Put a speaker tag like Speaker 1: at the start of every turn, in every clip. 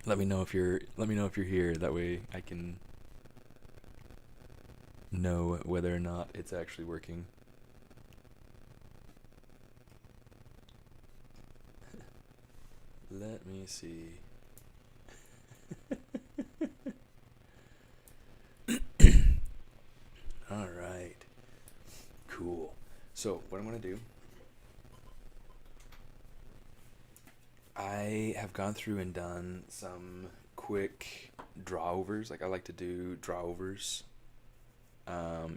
Speaker 1: Let me know if you're here. That way I can know whether or not it's actually working. Let me see. All right. Cool. So what I'm gonna do, I have gone through and done some quick drawovers. Like I like to do drawovers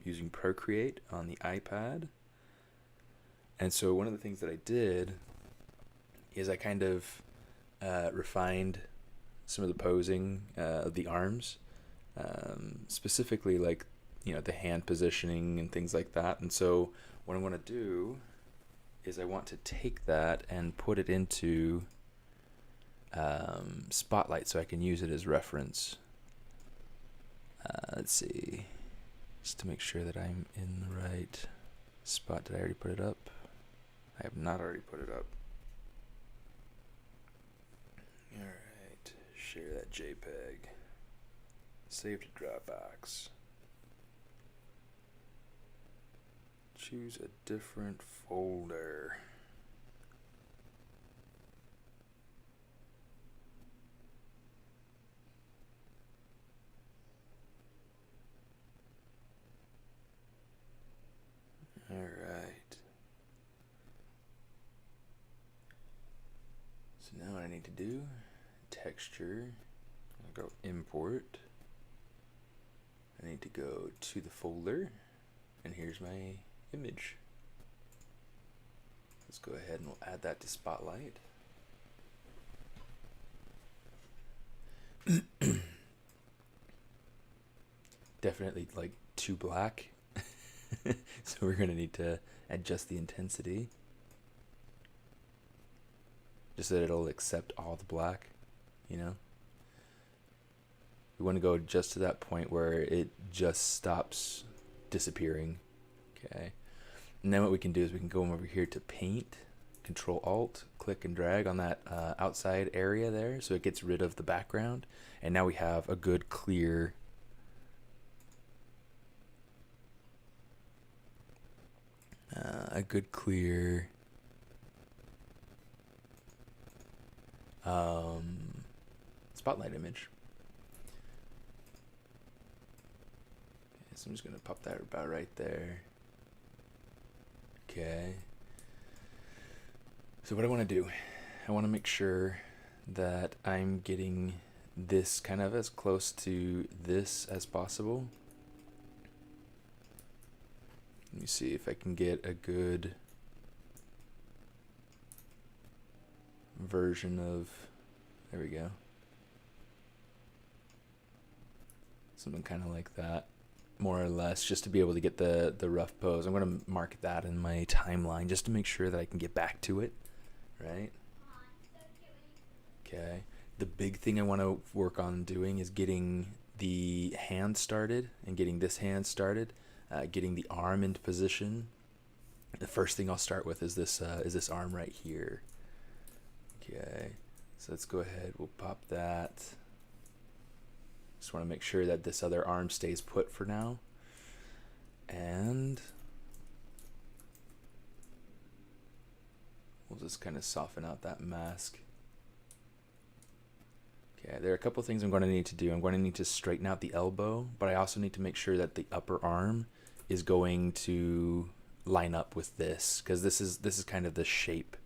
Speaker 1: using Procreate on the iPad. And so one of the things that I did is I kind of refined some of the posing of the arms, specifically like, you know, the hand positioning and things like that. And so what I want to do is I want to take that and put it into Spotlight so I can use it as reference. Let's see, just to make sure that I'm in the right spot. Did I already put it up? I have not already put it up. Alright, share that JPEG. Save to Dropbox. Choose a different folder. Alright. So now what I need to do, texture, I'll go import. I need to go to the folder, and here's my image. Let's go ahead and we'll add that to Spotlight. Definitely like too black. So we're going to need to adjust the intensity just so that it'll accept all the black, you know. We want to go just to that point where it just stops disappearing. Okay. And then what we can do is we can go over here to Paint, Control Alt, click and drag on that outside area there so it gets rid of the background. And now we have a good clear spotlight image. Okay, so I'm just going to pop that about right there. Okay. So what I want to do, I want to make sure that I'm getting this kind of as close to this as possible. Let me see if I can get a good version of, there we go. Something kind of like that, more or less, just to be able to get the rough pose. I'm going to mark that in my timeline just to make sure that I can get back to it, right? Okay. The big thing I want to work on doing is getting the hand started and getting this hand started. Getting the arm into position. The first thing I'll start with is this arm right here. Okay, so let's go ahead. We'll pop that. Just want to make sure that this other arm stays put for now. And we'll just kind of soften out that mask. Okay, there are a couple things I'm going to need to do. I'm going to need to straighten out the elbow, but I also need to make sure that the upper arm is going to line up with this, because this is kind of the shape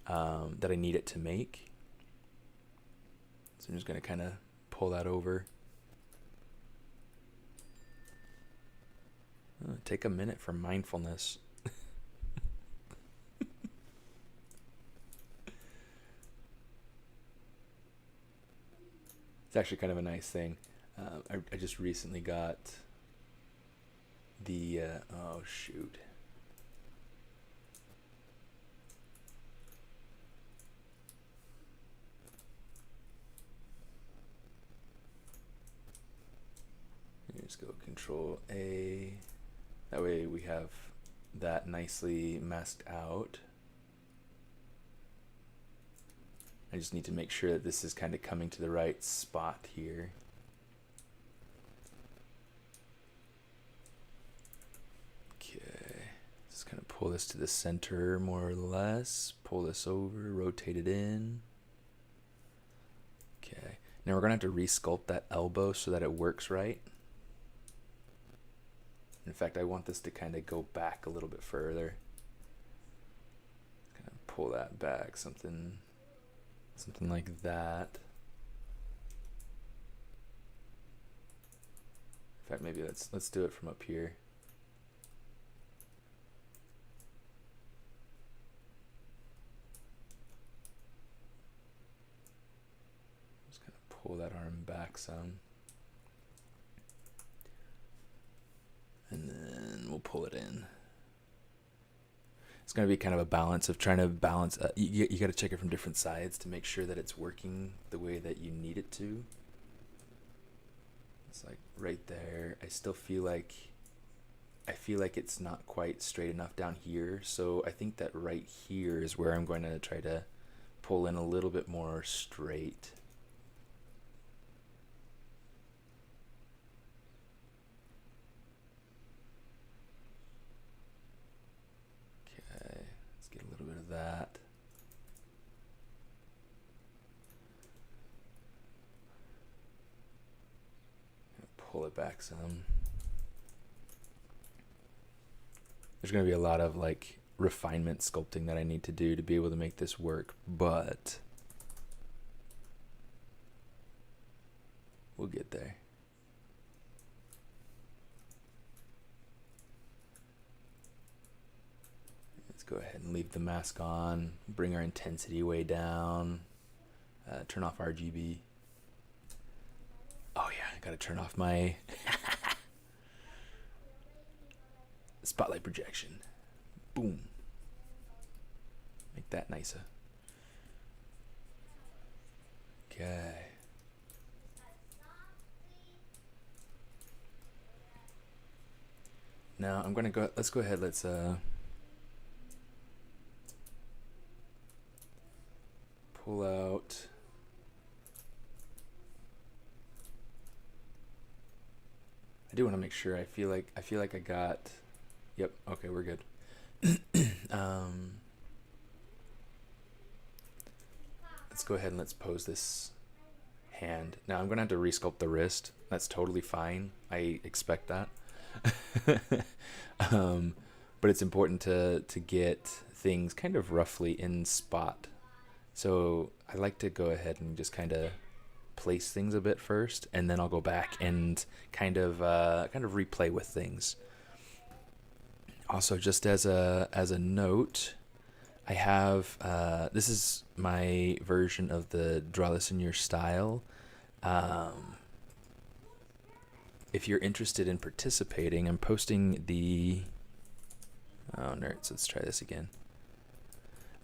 Speaker 1: that I need it to make. So I'm just going to kind of pull that over. Take a minute for mindfulness. It's actually kind of a nice thing. I just recently got the oh shoot, just go Control A, that way we have that nicely masked out. I just need to make sure that this is kind of coming to the right spot here. Okay, just kind of pull this to the center more or less. Pull this over, rotate it in. Okay, now we're gonna have to resculpt that elbow so that it works right. In fact, I want this to kind of go back a little bit further. Kind of pull that back, something like that. In fact, maybe let's do it from up here. Just kind of pull that arm back some. And then we'll pull it in. It's going to be kind of a balance of trying to balance. You got to check it from different sides to make sure that it's working the way that you need it to. It's like right there. I still feel like it's not quite straight enough down here. So I think that right here is where I'm going to try to pull in a little bit more straight. That. Pull it back some. There's going to be a lot of like refinement sculpting that I need to do to be able to make this work, but we'll get there. Go ahead and leave the mask on, bring our intensity way down, turn off RGB. Oh yeah, I gotta turn off my spotlight projection. Boom. Make that nicer. Okay. Now I'm gonna go, let's go ahead, let's pull out I do want to make sure. I feel like I got. Yep. Okay, we're good. Let's go ahead and let's pose this hand. Now I'm gonna have to resculpt the wrist. That's totally fine. I expect that. But it's important to get things kind of roughly in spot. So I like to go ahead and just kind of place things a bit first, and then I'll go back and kind of replay with things. Also, just as a note, I have this is my version of the Draw This in Your Style. If you're interested in participating, I'm posting the nerds. Let's try this again.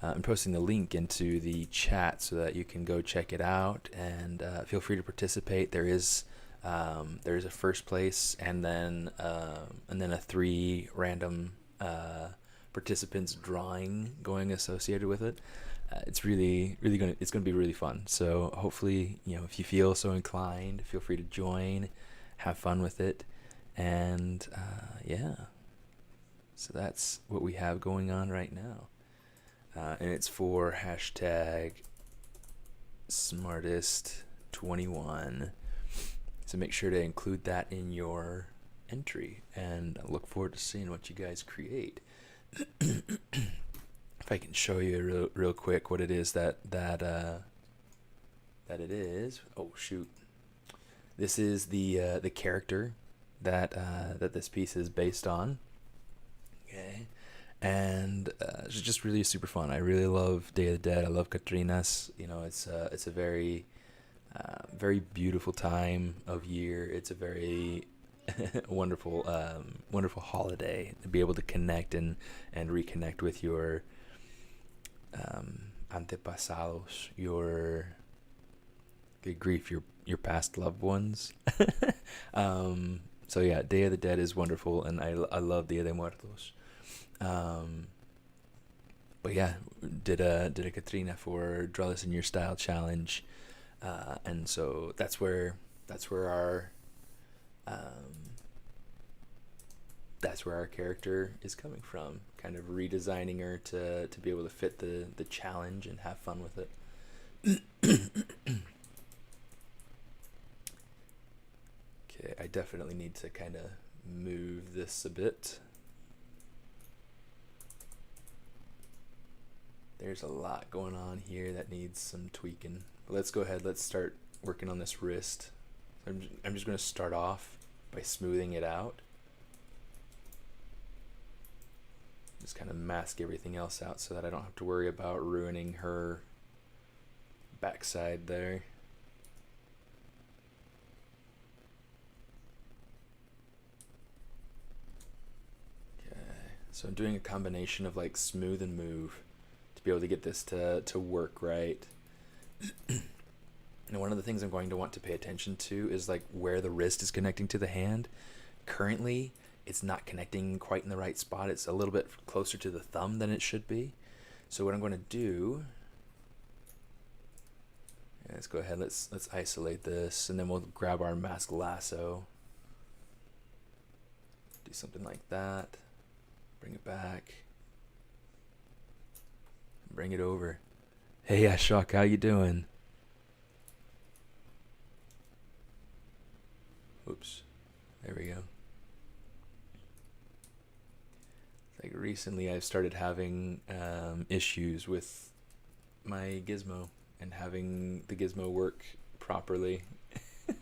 Speaker 1: I'm posting the link into the chat so that you can go check it out, and feel free to participate. There is a first place, and then a 3 random participants drawing going associated with it. It's really gonna be really fun. So hopefully, if you feel so inclined, feel free to join, have fun with it, and yeah. So that's what we have going on right now. And it's for #SMAARTIST21. So make sure to include that in your entry, and I look forward to seeing what you guys create. If I can show you real quick what it is that it is. Oh shoot! This is the character that this piece is based on. Okay. And it's just really super fun. I really love Day of the Dead. I love Katrina's. It's a very very beautiful time of year. It's a very wonderful holiday to be able to connect and reconnect with your antepasados, your past loved ones. So yeah, Day of the Dead is wonderful, and I love Dia de Muertos. But yeah, did a Katrina for Draw This in Your Style challenge, and so um, that's where our character is coming from. Kind of redesigning her to be able to fit the challenge and have fun with it. Okay, I definitely need to kind of move this a bit. There's a lot going on here that needs some tweaking. But let's go ahead, let's start working on this wrist. I'm just going to start off by smoothing it out. Just kind of mask everything else out so that I don't have to worry about ruining her backside there. Okay, so I'm doing a combination of like smooth and move to be able to get this to work right. And one of the things I'm going to want to pay attention to is like where the wrist is connecting to the hand. Currently, it's not connecting quite in the right spot. It's a little bit closer to the thumb than it should be. So what I'm going to do, let's go ahead, let's isolate this, and then we'll grab our mask lasso. Do something like that. Bring it back. Bring it over. Hey Ashok, how you doing? Oops. There we go. Like recently I've started having issues with my gizmo and having the gizmo work properly. I'm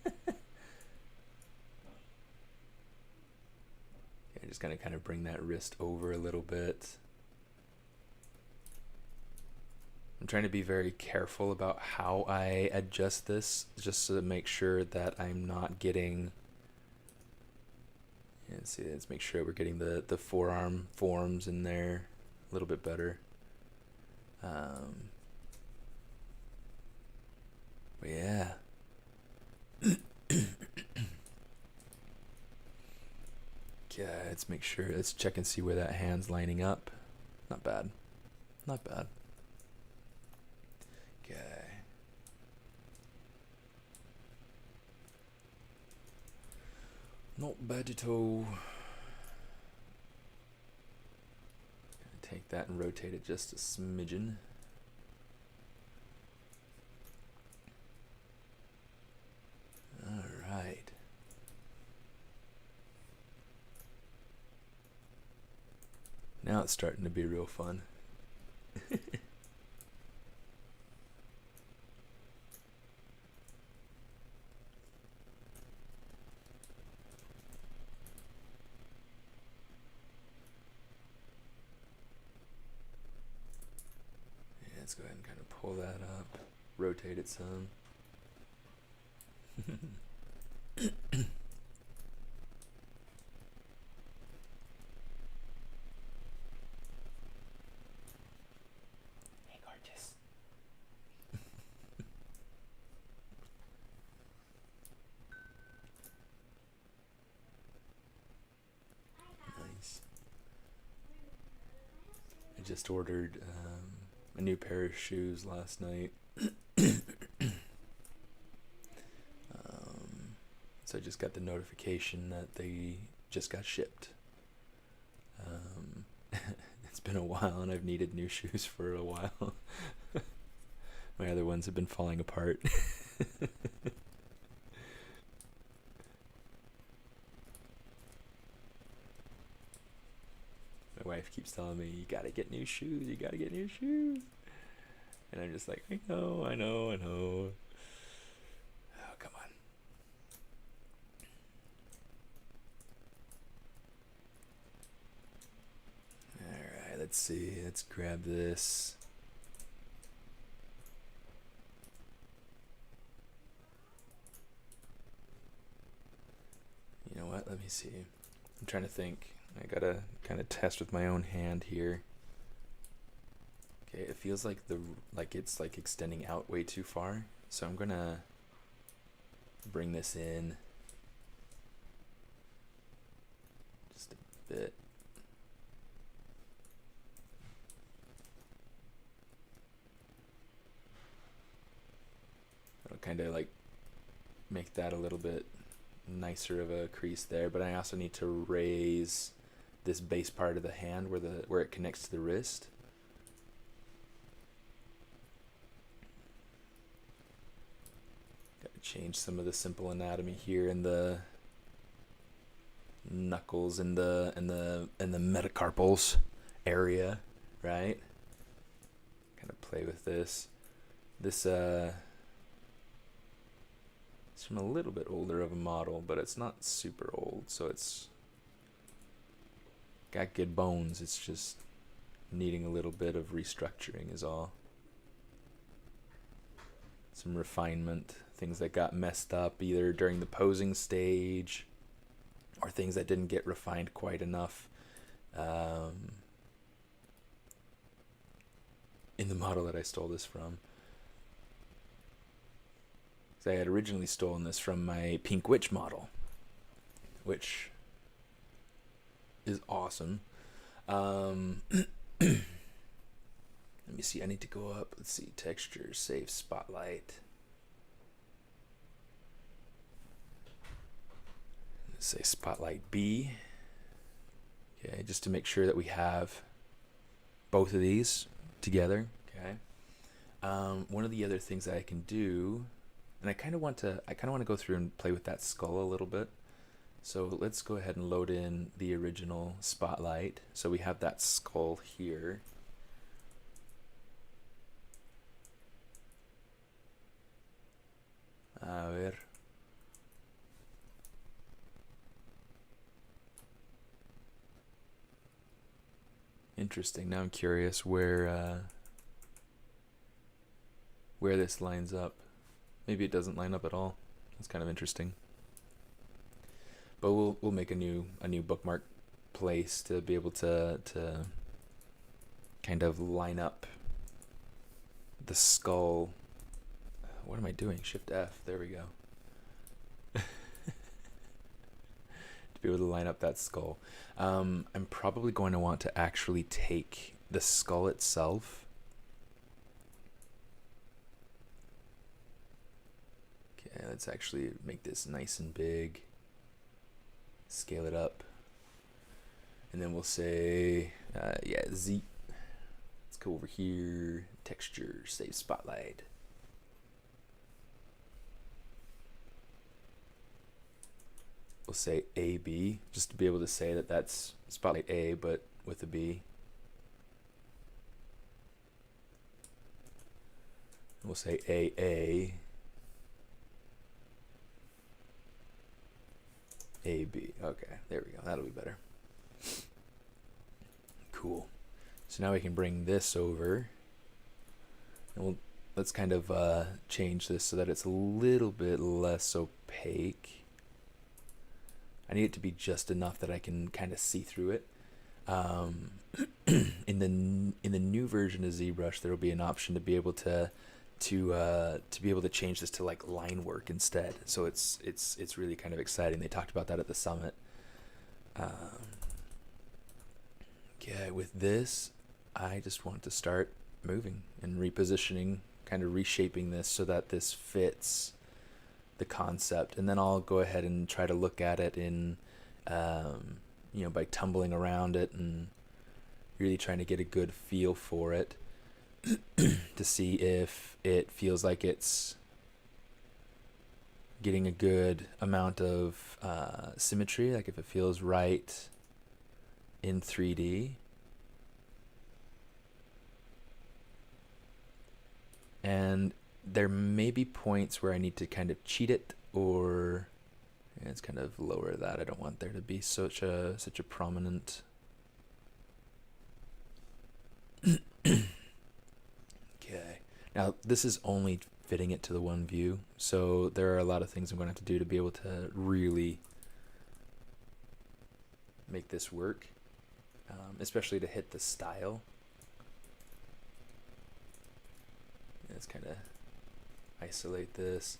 Speaker 1: just gonna kind of bring that wrist over a little bit. I'm trying to be very careful about how I adjust this, just to make sure that I'm not getting, let's make sure we're getting the forearm forms in there a little bit better. But yeah. Okay, let's make sure, let's check and see where that hand's lining up. Not bad. Not bad. Okay. Not bad at all. Take that and rotate it just a smidgen. All right. Now it's starting to be real fun. Let's go ahead and kind of pull that up, rotate it some. Hey, gorgeous. Nice. I just ordered a new pair of shoes last night. So I just got the notification that they just got shipped. It's been a while and I've needed new shoes for a while. My other ones have been falling apart. My wife keeps telling me, you gotta get new shoes, you gotta get new shoes. And I'm just like, I know. Oh, come on. Alright, let's see. Let's grab this. You know what? Let me see. I'm trying to think. I gotta kind of test with my own hand here. Okay, it feels like it's like extending out way too far. So I'm gonna bring this in just a bit. kind of like make that a little bit nicer of a crease there, but I also need to raise this base part of the hand where it connects to the wrist. Got to change some of the simple anatomy here in the knuckles and the metacarpals area, right? Kind of play with this. This it's from a little bit older of a model, but it's not super old, so it's got good bones. It's just needing a little bit of restructuring is all. Some refinement, things that got messed up either during the posing stage or things that didn't get refined quite enough in the model that I stole this from. So I had originally stolen this from my Pink Witch model, which is awesome. Let me see, I need to go up. Let's see, texture, save, spotlight. Let's say spotlight B. Okay, just to make sure that we have both of these together. Okay. One of the other things that I can do, and I kind of want to go through and play with that skull a little bit. So let's go ahead and load in the original spotlight. So we have that skull here. A ver. Interesting. Now I'm curious where this lines up. Maybe it doesn't line up at all. That's kind of interesting. But we'll make a new bookmark place to be able to kind of line up the skull. What am I doing? Shift F. There we go. To be able to line up that skull. I'm probably going to want to actually take the skull itself. Okay, let's actually make this nice and big. Scale it up. And then we'll say, yeah, Z. Let's go over here. Texture, save spotlight. We'll say AB, just to be able to say that that's spotlight A, but with a B. We'll say AA. AB. Okay, there we go. That'll be better. Cool. So now we can bring this over. And let's kind of change this so that it's a little bit less opaque. I need it to be just enough that I can kind of see through it. In the new version of ZBrush, there will be an option to be able to change this to like line work instead. So it's really kind of exciting. They talked about that at the summit. Okay, with this, I just want to start moving and repositioning, kind of reshaping this so that this fits the concept, and then I'll go ahead and try to look at it in by tumbling around it and really trying to get a good feel for it to see if it feels like it's getting a good amount of symmetry, like if it feels right in 3D. And there may be points where I need to kind of cheat it, or let's kind of lower that. I don't want there to be such a prominent. Okay. Now this is only fitting it to the one view, so there are a lot of things I'm going to have to do to be able to really make this work, especially to hit the style. Let's kind of isolate this.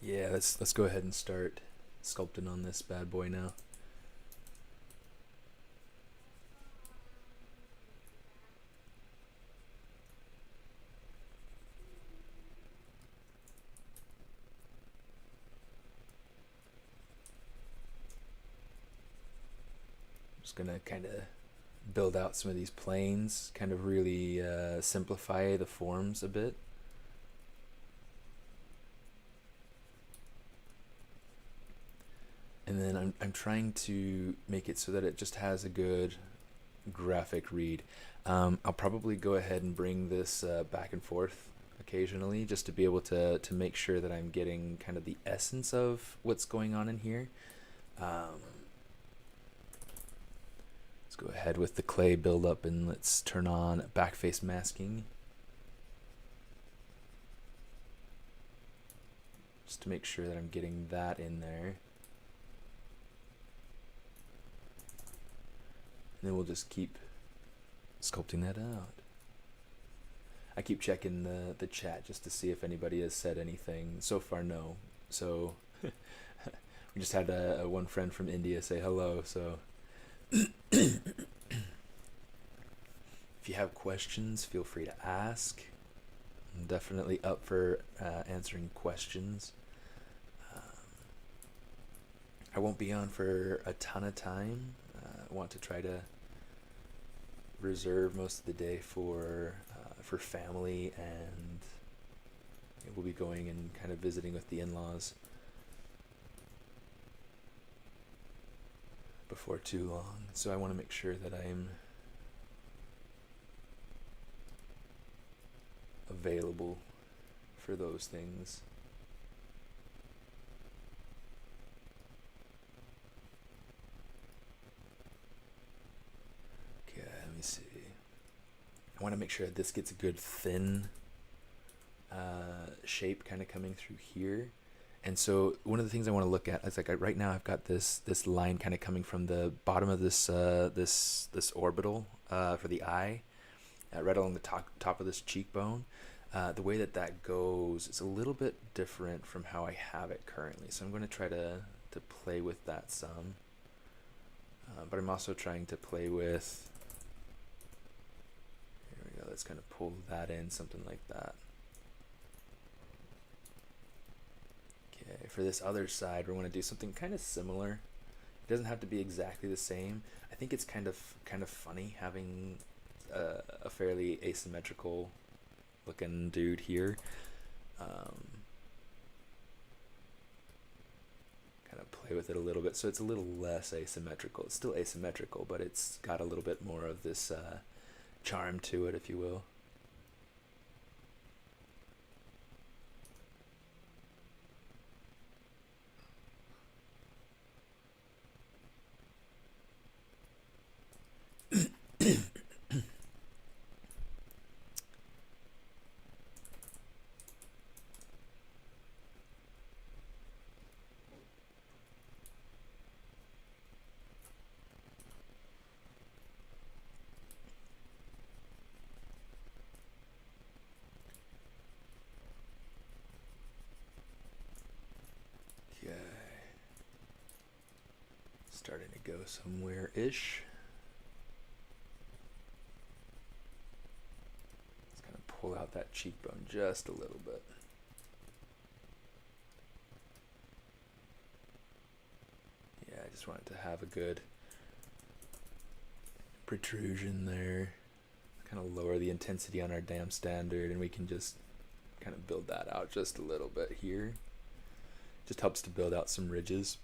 Speaker 1: Yeah, let's go ahead and start sculpting on this bad boy now. Just gonna kind of build out some of these planes, kind of really simplify the forms a bit. And then I'm trying to make it so that it just has a good graphic read. I'll probably go ahead and bring this back and forth occasionally just to be able to make sure that I'm getting kind of the essence of what's going on in here. Let's go ahead with the clay buildup and let's turn on backface masking. Just to make sure that I'm getting that in there. And then we'll just keep sculpting that out. I keep checking the chat just to see if anybody has said anything. So far, no. So we just had a one friend from India say hello. So if you have questions, feel free to ask. I'm definitely up for answering questions. I won't be on for a ton of time. I want to try to reserve most of the day for family, and we'll be going and kind of visiting with the in-laws before too long. So I want to make sure that I'm available for those things. Let me see. I want to make sure that this gets a good thin shape kind of coming through here. And so one of the things I want to look at is like right now I've got this line kind of coming from the bottom of this this orbital for the eye, right along the top of this cheekbone. The way that goes is a little bit different from how I have it currently. So I'm going to try to play with that some. But I'm also trying to play with, let's kind of pull that in, something like that. Okay, for this other side, we want to do something kind of similar. It doesn't have to be exactly the same. I think it's kind of funny having a fairly asymmetrical looking dude here. Kind of play with it a little bit so it's a little less asymmetrical. It's still asymmetrical, but it's got a little bit more of this charm to it, if you will. Starting to go somewhere-ish. Let's kind of pull out that cheekbone just a little bit. Yeah, I just want it to have a good protrusion there. Kind of lower the intensity on our dam standard, and we can just kind of build that out just a little bit here. Just helps to build out some ridges.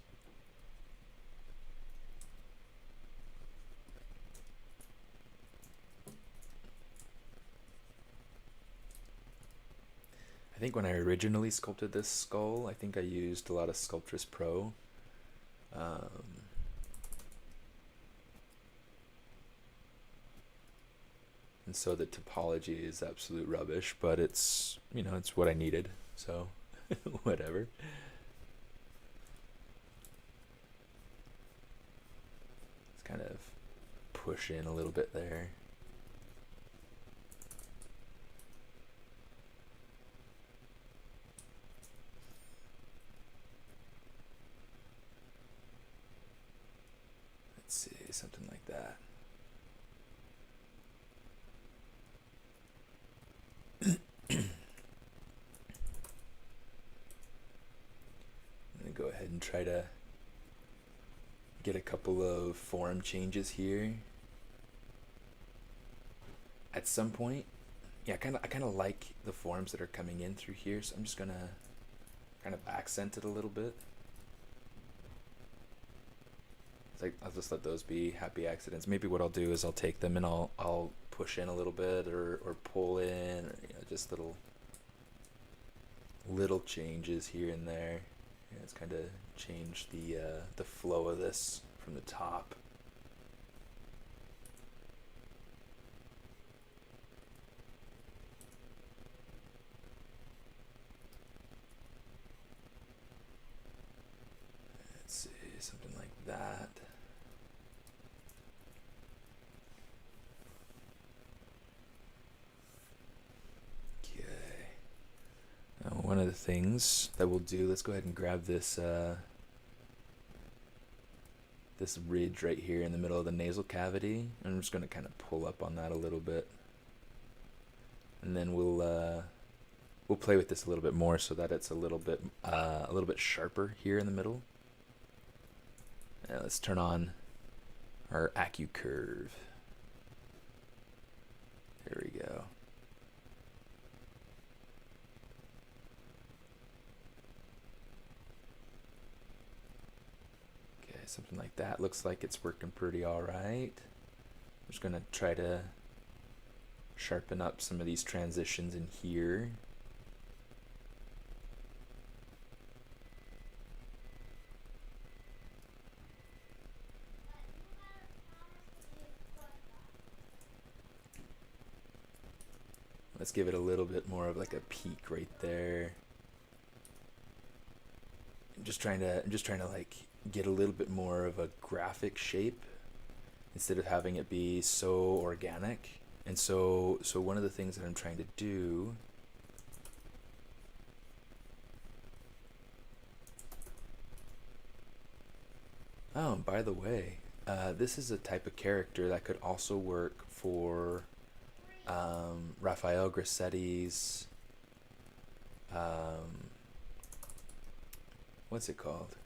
Speaker 1: I think when I originally sculpted this skull, I think I used a lot of Sculptress Pro. And so the topology is absolute rubbish, but it's, you know, it's what I needed, so whatever. Let's kind of push in a little bit there. Let's see, something like that. I'm gonna go ahead and try to get a couple of form changes here at some point. Yeah, I kind of like the forms that are coming in through here, so I'm just gonna kind of accent it a little bit. It's like I'll just let those be happy accidents. Maybe what I'll do is I'll take them and I'll push in a little bit or pull in, or just little changes here and there. Yeah, it's kind of changed the flow of this from the top. Let's see, something like that. One of the things that we'll do, let's go ahead and grab this this ridge right here in the middle of the nasal cavity. I'm just going to kind of pull up on that a little bit, and then we'll play with this a little bit more so that it's a little bit sharper here in the middle. Let's turn on our Acu curve. There we go. Something like that. Looks like it's working pretty all right. I'm just going to try to sharpen up some of these transitions in here. Let's give it a little bit more of like a peak right there. I'm just trying to like get a little bit more of a graphic shape instead of having it be so organic. And so one of the things that I'm trying to do by the way, this is a type of character that could also work for Raphael Grassetti's what's it called?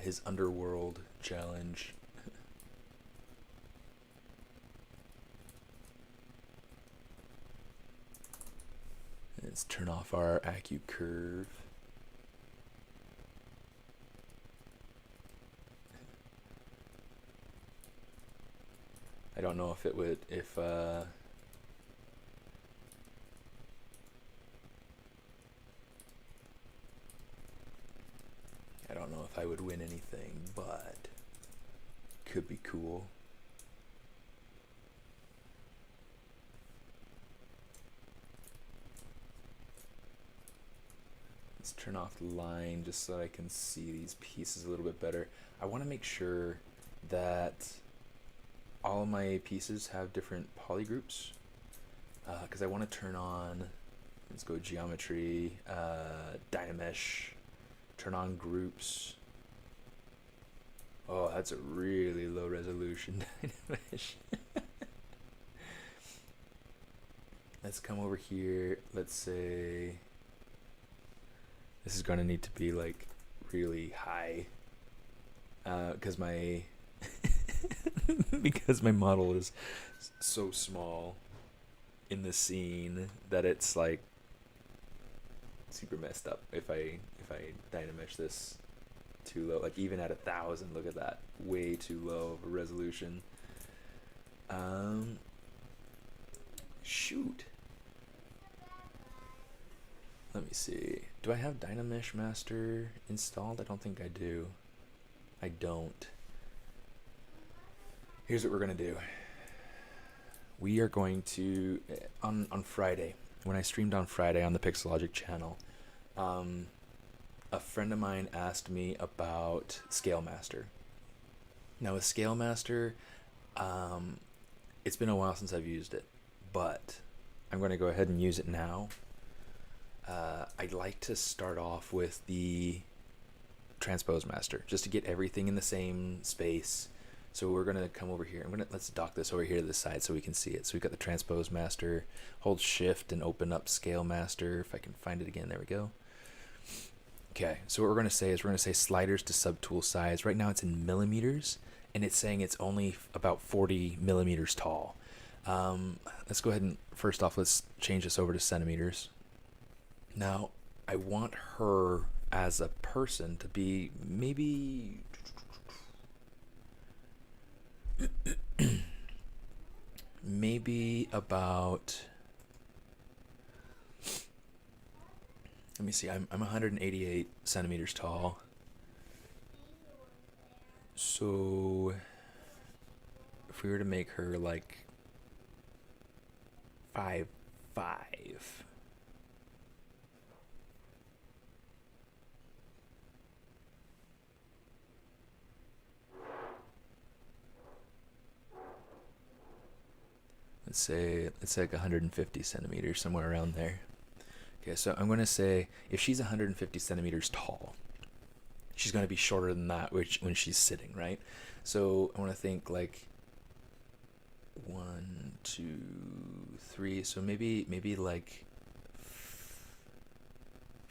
Speaker 1: His Underworld challenge. Let's turn off our Acu curve. I don't know if it would, I don't know if I would win anything, but could be cool. Let's turn off the line just so I can see these pieces a little bit better. I want to make sure that all of my pieces have different polygroups, because I want to turn on, let's go geometry, Dynamesh, turn on groups. Oh, that's a really low resolution Dynamesh. Let's come over here. Let's say this is going to need to be like really high, because my because my model is so small in the scene that it's like super messed up if I Dynamesh this too low. Like even at 1,000, look at that, way too low of a resolution. Shoot. Let me see. Do I have Dynamesh Master installed? I don't think I do. I don't. Here's what we're gonna do. We are going to on Friday, when I streamed on Friday on the Pixelogic channel, a friend of mine asked me about Scale Master. Now with Scale Master, it's been a while since I've used it, but I'm going to go ahead and use it now. I'd like to start off with the Transpose Master just to get everything in the same space. So we're going to come over here. Let's dock this over here to the side so we can see it. So we've got the Transpose Master. Hold Shift and open up Scale Master. If I can find it again, there we go. Okay, so what we're going to say is we're going to say sliders to subtool size. Right now it's in millimeters, and it's saying it's only about 40 millimeters tall. Let's go ahead and first off, let's change this over to centimeters. Now, I want her as a person to be maybe about, let me see, I'm 188 centimeters tall. So if we were to make her like 5'5", let's say it's like 150 centimeters, somewhere around there. Okay, so I'm going to say if she's 150 centimeters tall, she's going to be shorter than that when she's sitting, right? So I want to think like 1, 2, 3. So maybe like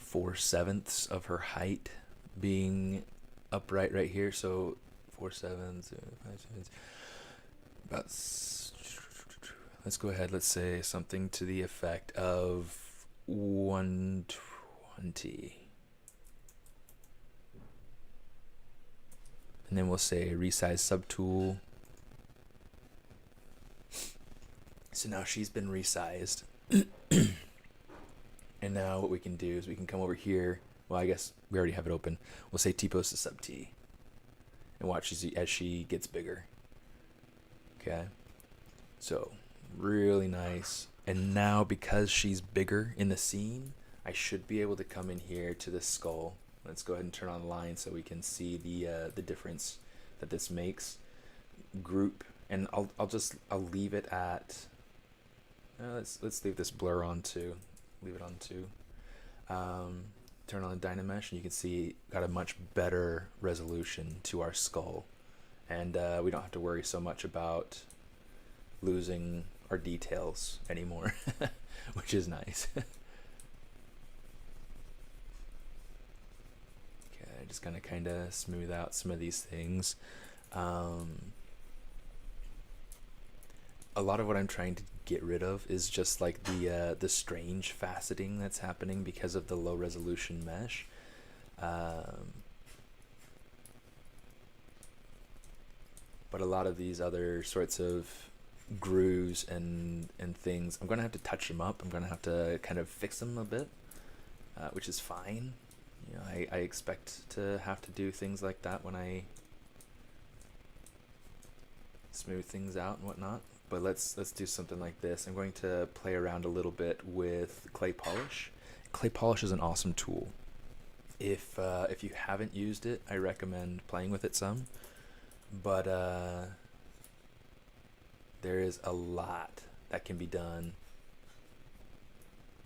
Speaker 1: 4/7 of her height being upright right here. So 4/7, 5/7, about. Let's go ahead. Let's say something to the effect of 120. And then we'll say resize subtool. So now she's been resized. And now what we can do is we can come over here. Well, I guess we already have it open. We'll say T-pose to sub T. And watch as she gets bigger. Okay. So really nice. And now because she's bigger in the scene, I should be able to come in here to the skull. Let's go ahead and turn on the line so we can see the difference that this makes. Group, and I'll leave it at. Let's leave this blur on too. Leave it on too. Turn on the Dynamesh, and you can see got a much better resolution to our skull, and we don't have to worry so much about losing our details anymore, which is nice. Okay, just gonna kind of smooth out some of these things. A lot of what I'm trying to get rid of is just like the strange faceting that's happening because of the low resolution mesh. But a lot of these other sorts of grooves and things, I'm gonna have to touch them up. I'm gonna have to kind of fix them a bit, which is fine. You know, I expect to have to do things like that when I smooth things out and whatnot. But let's do something like this. I'm going to play around a little bit with clay polish. Clay polish is an awesome tool. If you haven't used it, I recommend playing with it some. But there is a lot that can be done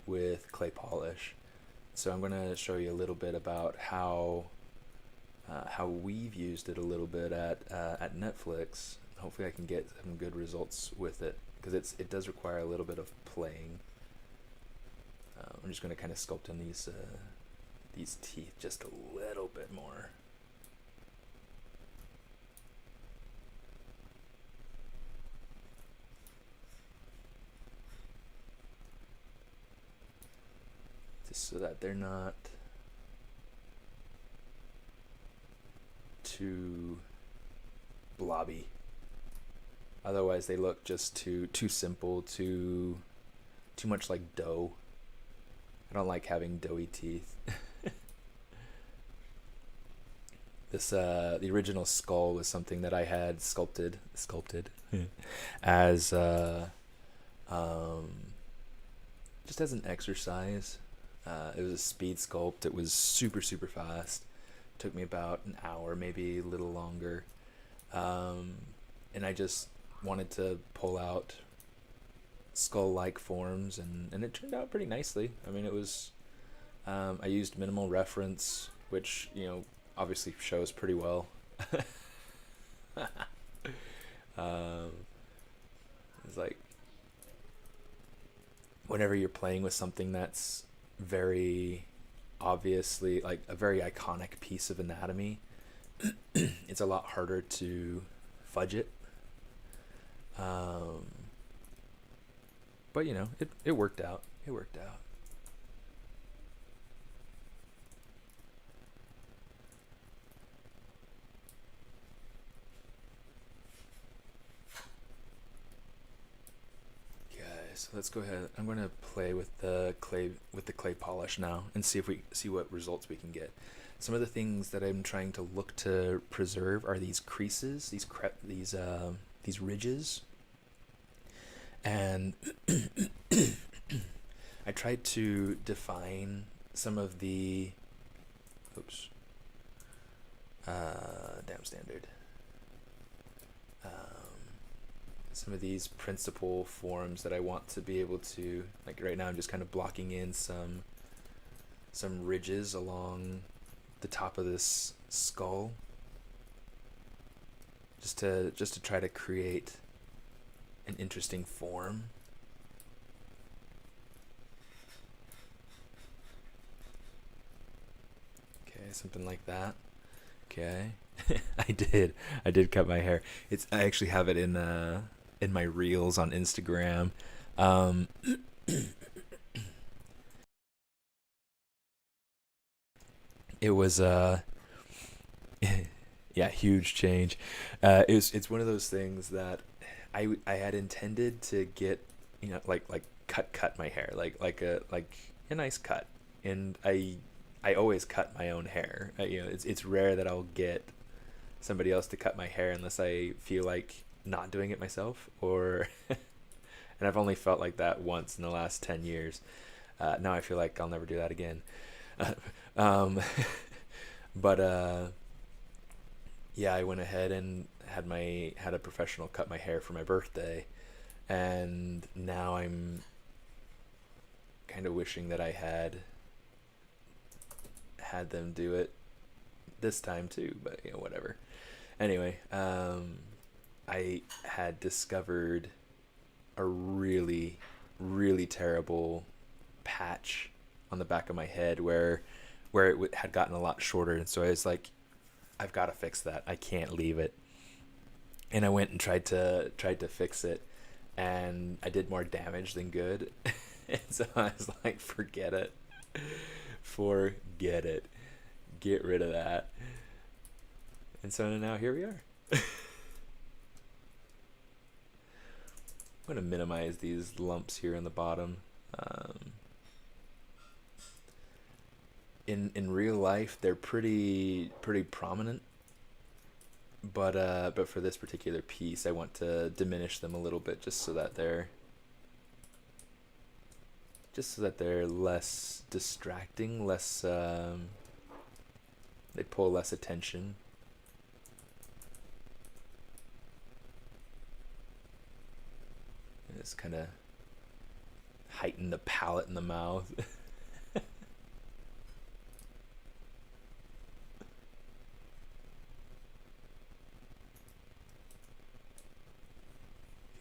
Speaker 1: with clay polish. So I'm going to show you a little bit about how we've used it a little bit at Netflix. Hopefully I can get some good results with it, because it does require a little bit of playing. I'm just going to kind of sculpt in these teeth just a little bit more. Just so that they're not too blobby. Otherwise, they look just too simple, too much like dough. I don't like having doughy teeth. This the original skull was something that I had sculpted as just as an exercise. It was a speed sculpt. It was super fast. It took me about an hour, maybe a little longer. And I just wanted to pull out skull-like forms, and it turned out pretty nicely. I mean, it was I used minimal reference, which, you know, obviously shows pretty well. It's like whenever you're playing with something that's very obviously like a very iconic piece of anatomy, it's a lot harder to fudge it. Um, but you know, it worked out. It worked out. Okay, so let's go ahead. I'm going to play with the clay polish now and see if we see what results we can get. Some of the things that I'm trying to look to preserve are these creases, these ridges, and I tried to define some of the oops damn standard some of these principal forms that I want to be able to, like right now I'm just kind of blocking in some ridges along the top of this skull, just to try to create an interesting form. Okay, something like that. Okay. I did cut my hair. I actually have it in my reels on Instagram. Um, it was yeah, huge change. It's one of those things that I had intended to get, you know, like cut my hair like a nice cut, and I always cut my own hair. You know, it's rare that I'll get somebody else to cut my hair unless I feel like not doing it myself, or and I've only felt like that once in the last 10 years. Now I feel like I'll never do that again. um, but yeah, I went ahead and had a professional cut my hair for my birthday, and now I'm kind of wishing that I had them do it this time too, but you know, whatever. Anyway, I had discovered a really, really terrible patch on the back of my head where had gotten a lot shorter, and so I was like, I've got to fix that. I can't leave it. And I went and tried to fix it, and I did more damage than good. And so I was like, forget it, forget it, get rid of that. And so now here we are. I'm going to minimize these lumps here on the bottom. Um, in real life, they're pretty prominent, but for this particular piece, I want to diminish them a little bit, just so that they're less distracting, less they pull less attention. And just kind of heighten the palate in the mouth.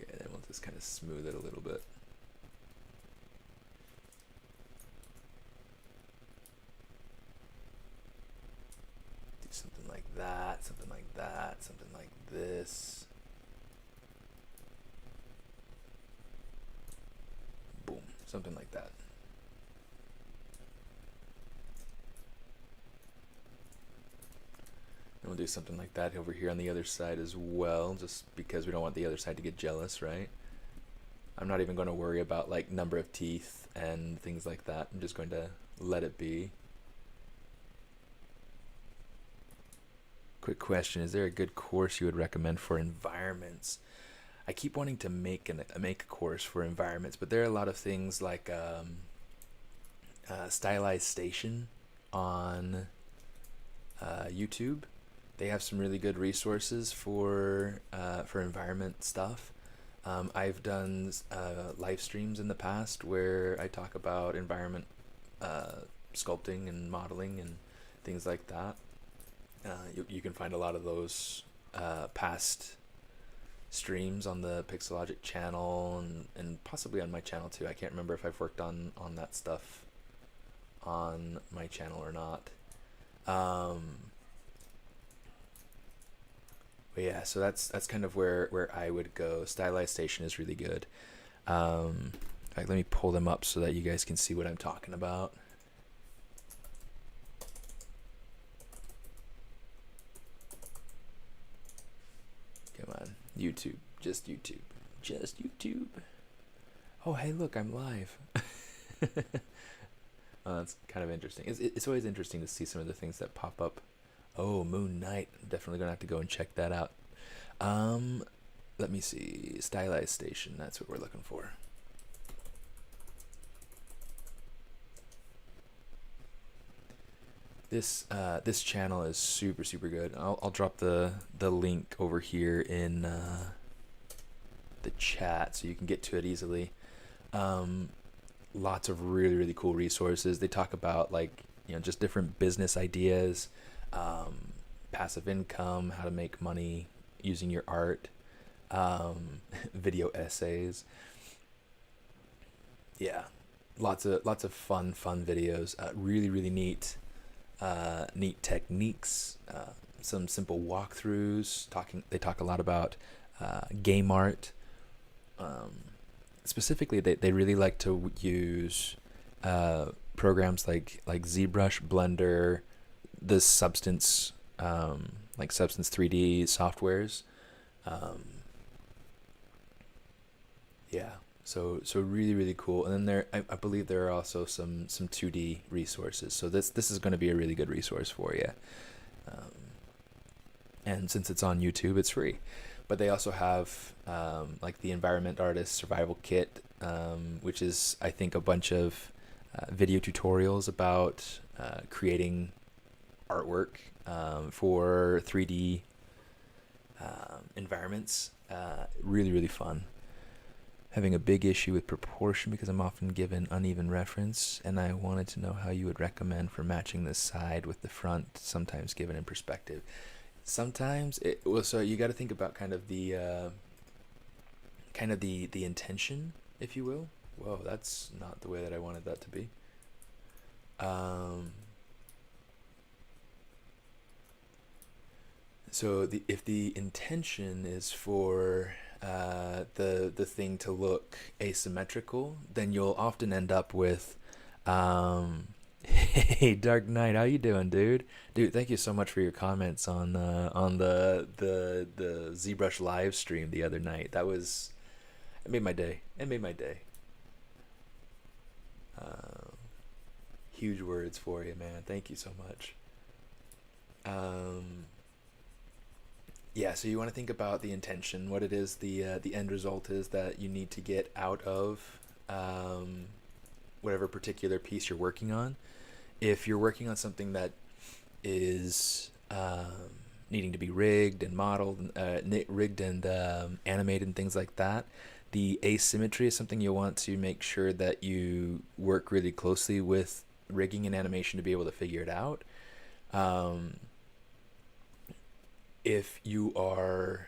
Speaker 1: Okay, then we'll just kind of smooth it a little bit. Do something like that, something like that, something like this. Boom, something like that. And we'll do something like that over here on the other side as well, just because we don't want the other side to get jealous, right? I'm not even going to worry about like number of teeth and things like that. I'm just going to let it be. Quick question: is there a good course you would recommend for environments? I keep wanting to make a course for environments, but there are a lot of things like Stylized Station on YouTube. They have some really good resources for environment stuff. I've done live streams in the past where I talk about environment sculpting and modeling and things like that. You can find a lot of those past streams on the Pixelogic channel and possibly on my channel too. I can't remember if I've worked on that stuff on my channel or not. But yeah, so that's kind of where I would go. Stylized Station is really good. In fact, let me pull them up so that you guys can see what I'm talking about. Come on, YouTube, just YouTube, just YouTube. Oh, hey, look, I'm live. That's kind of interesting. It's always interesting to see some of the things that pop up. Oh, Moon Knight. Definitely gonna have to go and check that out. Let me see. Stylized Station. That's what we're looking for. This channel is super good. I'll drop the link over here in the chat so you can get to it easily. Lots of really cool resources. They talk about, like, just different business ideas, passive income, how to make money using your art, video essays. Yeah, lots of fun videos. Really neat techniques. Some simple walkthroughs. They talk a lot about game art. Specifically, they really like to use programs like ZBrush, Blender, the Substance, like Substance 3D softwares. Yeah, so really cool. And then I believe there are also some 2D resources. So this is going to be a really good resource for you. And since it's on YouTube, it's free. But they also have like the Environment Artist Survival Kit, which is, I think, a bunch of video tutorials about creating artwork for 3D environments. Really fun. Having a big issue with proportion because I'm often given uneven reference, and I wanted to know how you would recommend for matching the side with the front, sometimes given in perspective. Sometimes so you got to think about kind of the intention, if you will. Whoa, that's not the way that I wanted that to be. So if the intention is for the thing to look asymmetrical, then you'll often end up with hey, Dark Knight, how you doing, dude? Dude, thank you so much for your comments on the ZBrush live stream the other night. It made my day. Huge words for you, man. Thank you so much. Yeah, so you want to think about the intention, what it is, the end result is that you need to get out of whatever particular piece you're working on. If you're working on something that is needing to be rigged and modeled, rigged and animated and things like that, the asymmetry is something you'll want to make sure that you work really closely with rigging and animation to be able to figure it out. If you are,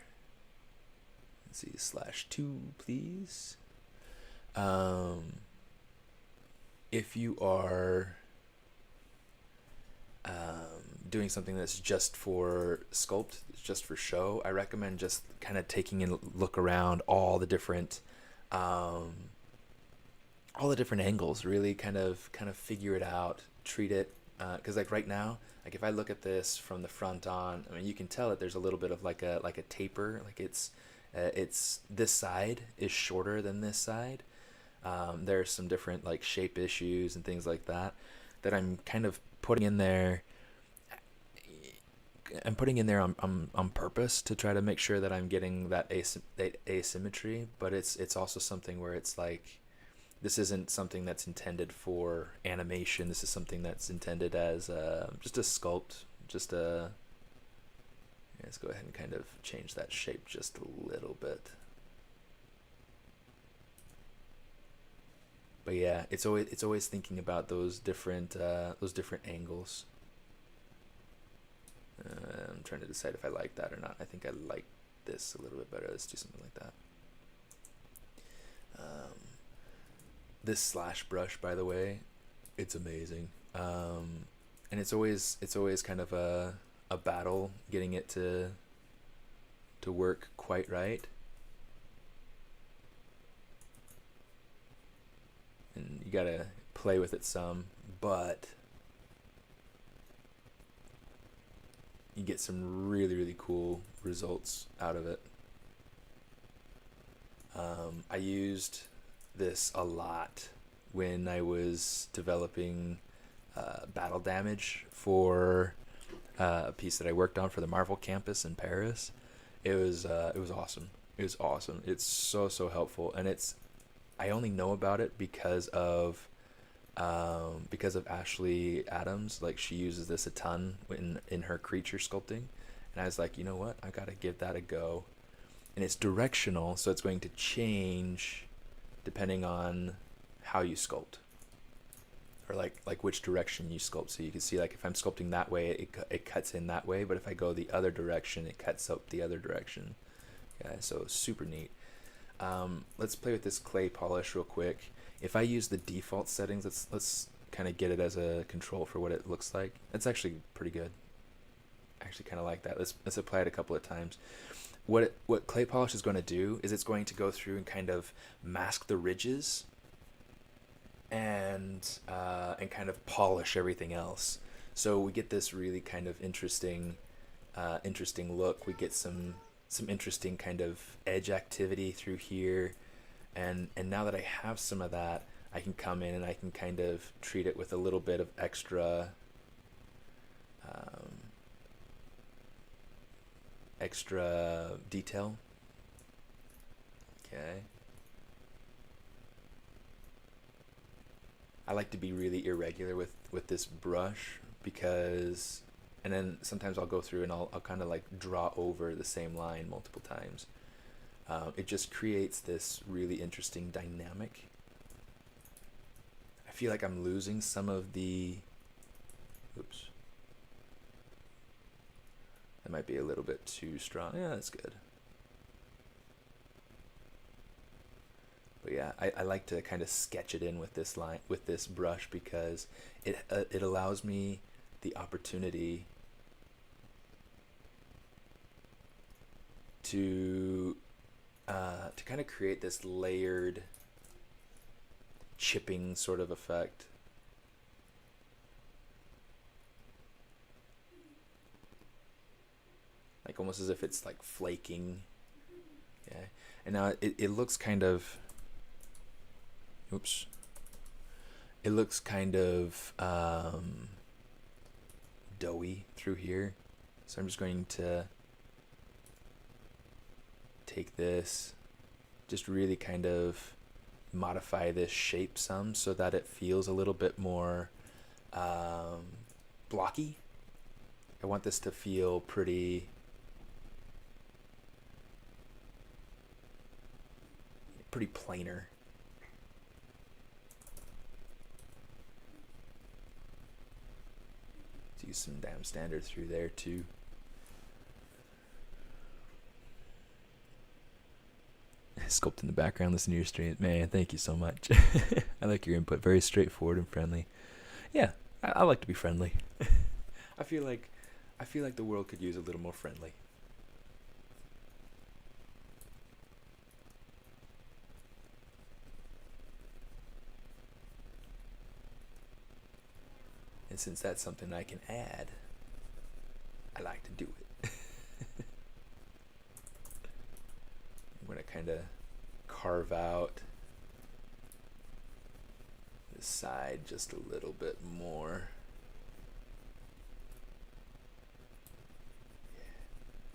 Speaker 1: let's see, /2, please. If you are doing something that's just for sculpt, it's just for show, I recommend just kind of taking a look around all the different angles, really kind of figure it out, treat it, because like right now, like if I look at this from the front on, I mean, you can tell that there's a little bit of like a taper, like it's this side is shorter than this side. There's some different like shape issues and things like that I'm kind of putting in there. I'm putting in there on purpose to try to make sure that I'm getting that asymmetry, but it's also something where it's like, this isn't something that's intended for animation. This is something that's intended as just a sculpt, let's go ahead and kind of change that shape just a little bit. But yeah, it's always thinking about those different angles. I'm trying to decide if I like that or not. I think I like this a little bit better. Let's do something like that. This slash brush, by the way, it's amazing. And it's always kind of a battle getting it to work quite right. And you gotta play with it some, but you get some really, really cool results out of it. I used this a lot when I was developing battle damage for a piece that I worked on for the Marvel campus in Paris. It was awesome. It was awesome. It's so helpful, and I only know about it because of Ashley Adams. Like, she uses this a ton in her creature sculpting, and I was like, you know what? I gotta give that a go. And it's directional, so it's going to change depending on how you sculpt, or like which direction you sculpt. So you can see, like, if I'm sculpting that way, it cuts in that way, but if I go the other direction, it cuts up the other direction. Yeah, so super neat. Let's play with this clay polish real quick. If I use the default settings, let's kind of get it as a control for what it looks like. It's actually pretty good. I actually kind of like that. Let's apply it a couple of times. What clay polish is going to do is it's going to go through and kind of mask the ridges and kind of polish everything else. So we get this really kind of interesting look. We get some interesting kind of edge activity through here, and now that I have some of that, I can come in and I can kind of treat it with a little bit of extra detail. Okay. I like to be really irregular with this brush, because, and then sometimes I'll go through and I'll kind of like draw over the same line multiple times. It just creates this really interesting dynamic. I feel like I'm losing some of the, oops, that might be a little bit too strong. Yeah, that's good. But yeah, I like to kind of sketch it in with this line, with this brush, because it allows me the opportunity to kind of create this layered chipping sort of effect. Like almost as if it's like flaking. Yeah. And now it looks kind of, oops. It looks kind of doughy through here. So I'm just going to take this, just really kind of modify this shape some so that it feels a little bit more blocky. I want this to feel pretty planar. Let's use some damn standard through there too. Sculpt in the background, listen to your stream. Man, thank you so much. I like your input. Very straightforward and friendly. Yeah, I like to be friendly. I feel like the world could use a little more friendly. And since that's something I can add, I like to do it. I'm going to kind of carve out this side just a little bit more.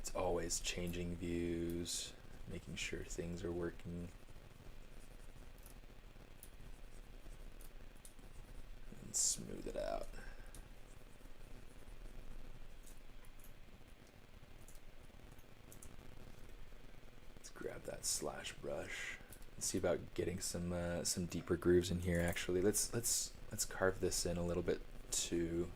Speaker 1: It's always changing views, making sure things are working. And smooth it out. Grab that slash brush. Let's see about getting some deeper grooves in here. Actually, let's carve this in a little bit too.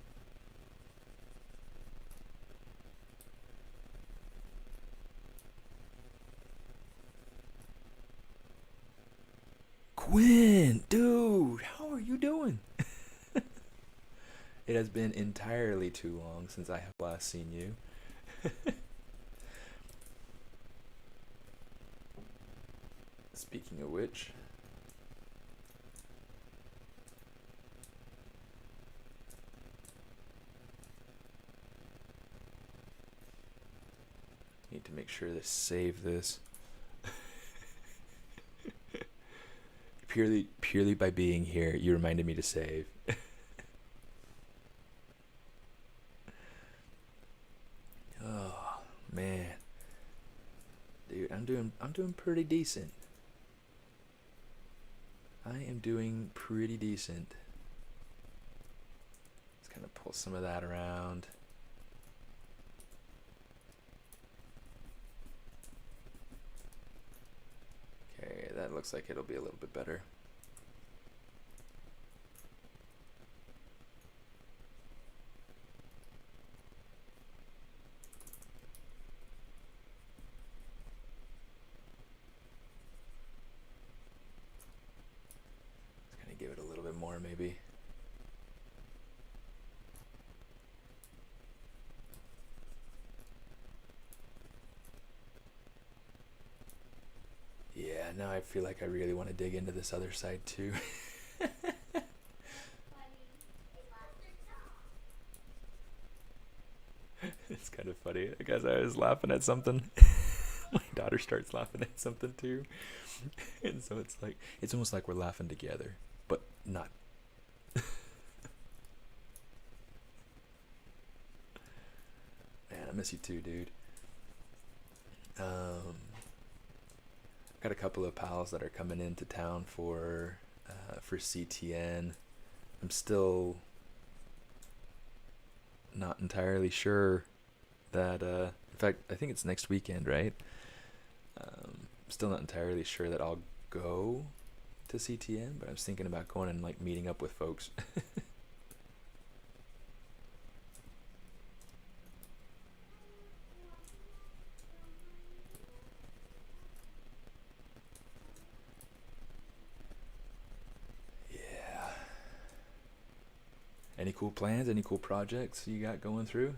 Speaker 1: Quinn, dude, how are you doing? It has been entirely too long since I have last seen you. Speaking of which, need to make sure to save this. Purely by being here, you reminded me to save. Oh man, dude, I'm doing pretty decent. I am doing pretty decent. Let's kind of pull some of that around. Okay, that looks like it'll be a little bit better. Let's kind of give it a little bit more maybe. Yeah, now I feel like I really want to dig into this other side too. It's kind of funny. I guess I was laughing at something. My daughter starts laughing at something too. And so it's like, it's almost like we're laughing together, but not. Man, I miss you too, dude. Got a couple of pals that are coming into town for CTN. I'm still not entirely sure that in fact I think it's next weekend, right? Still not entirely sure that I'll go to CTN, but I was thinking about going and like meeting up with folks. Yeah. Any cool plans? Any cool projects you got going through?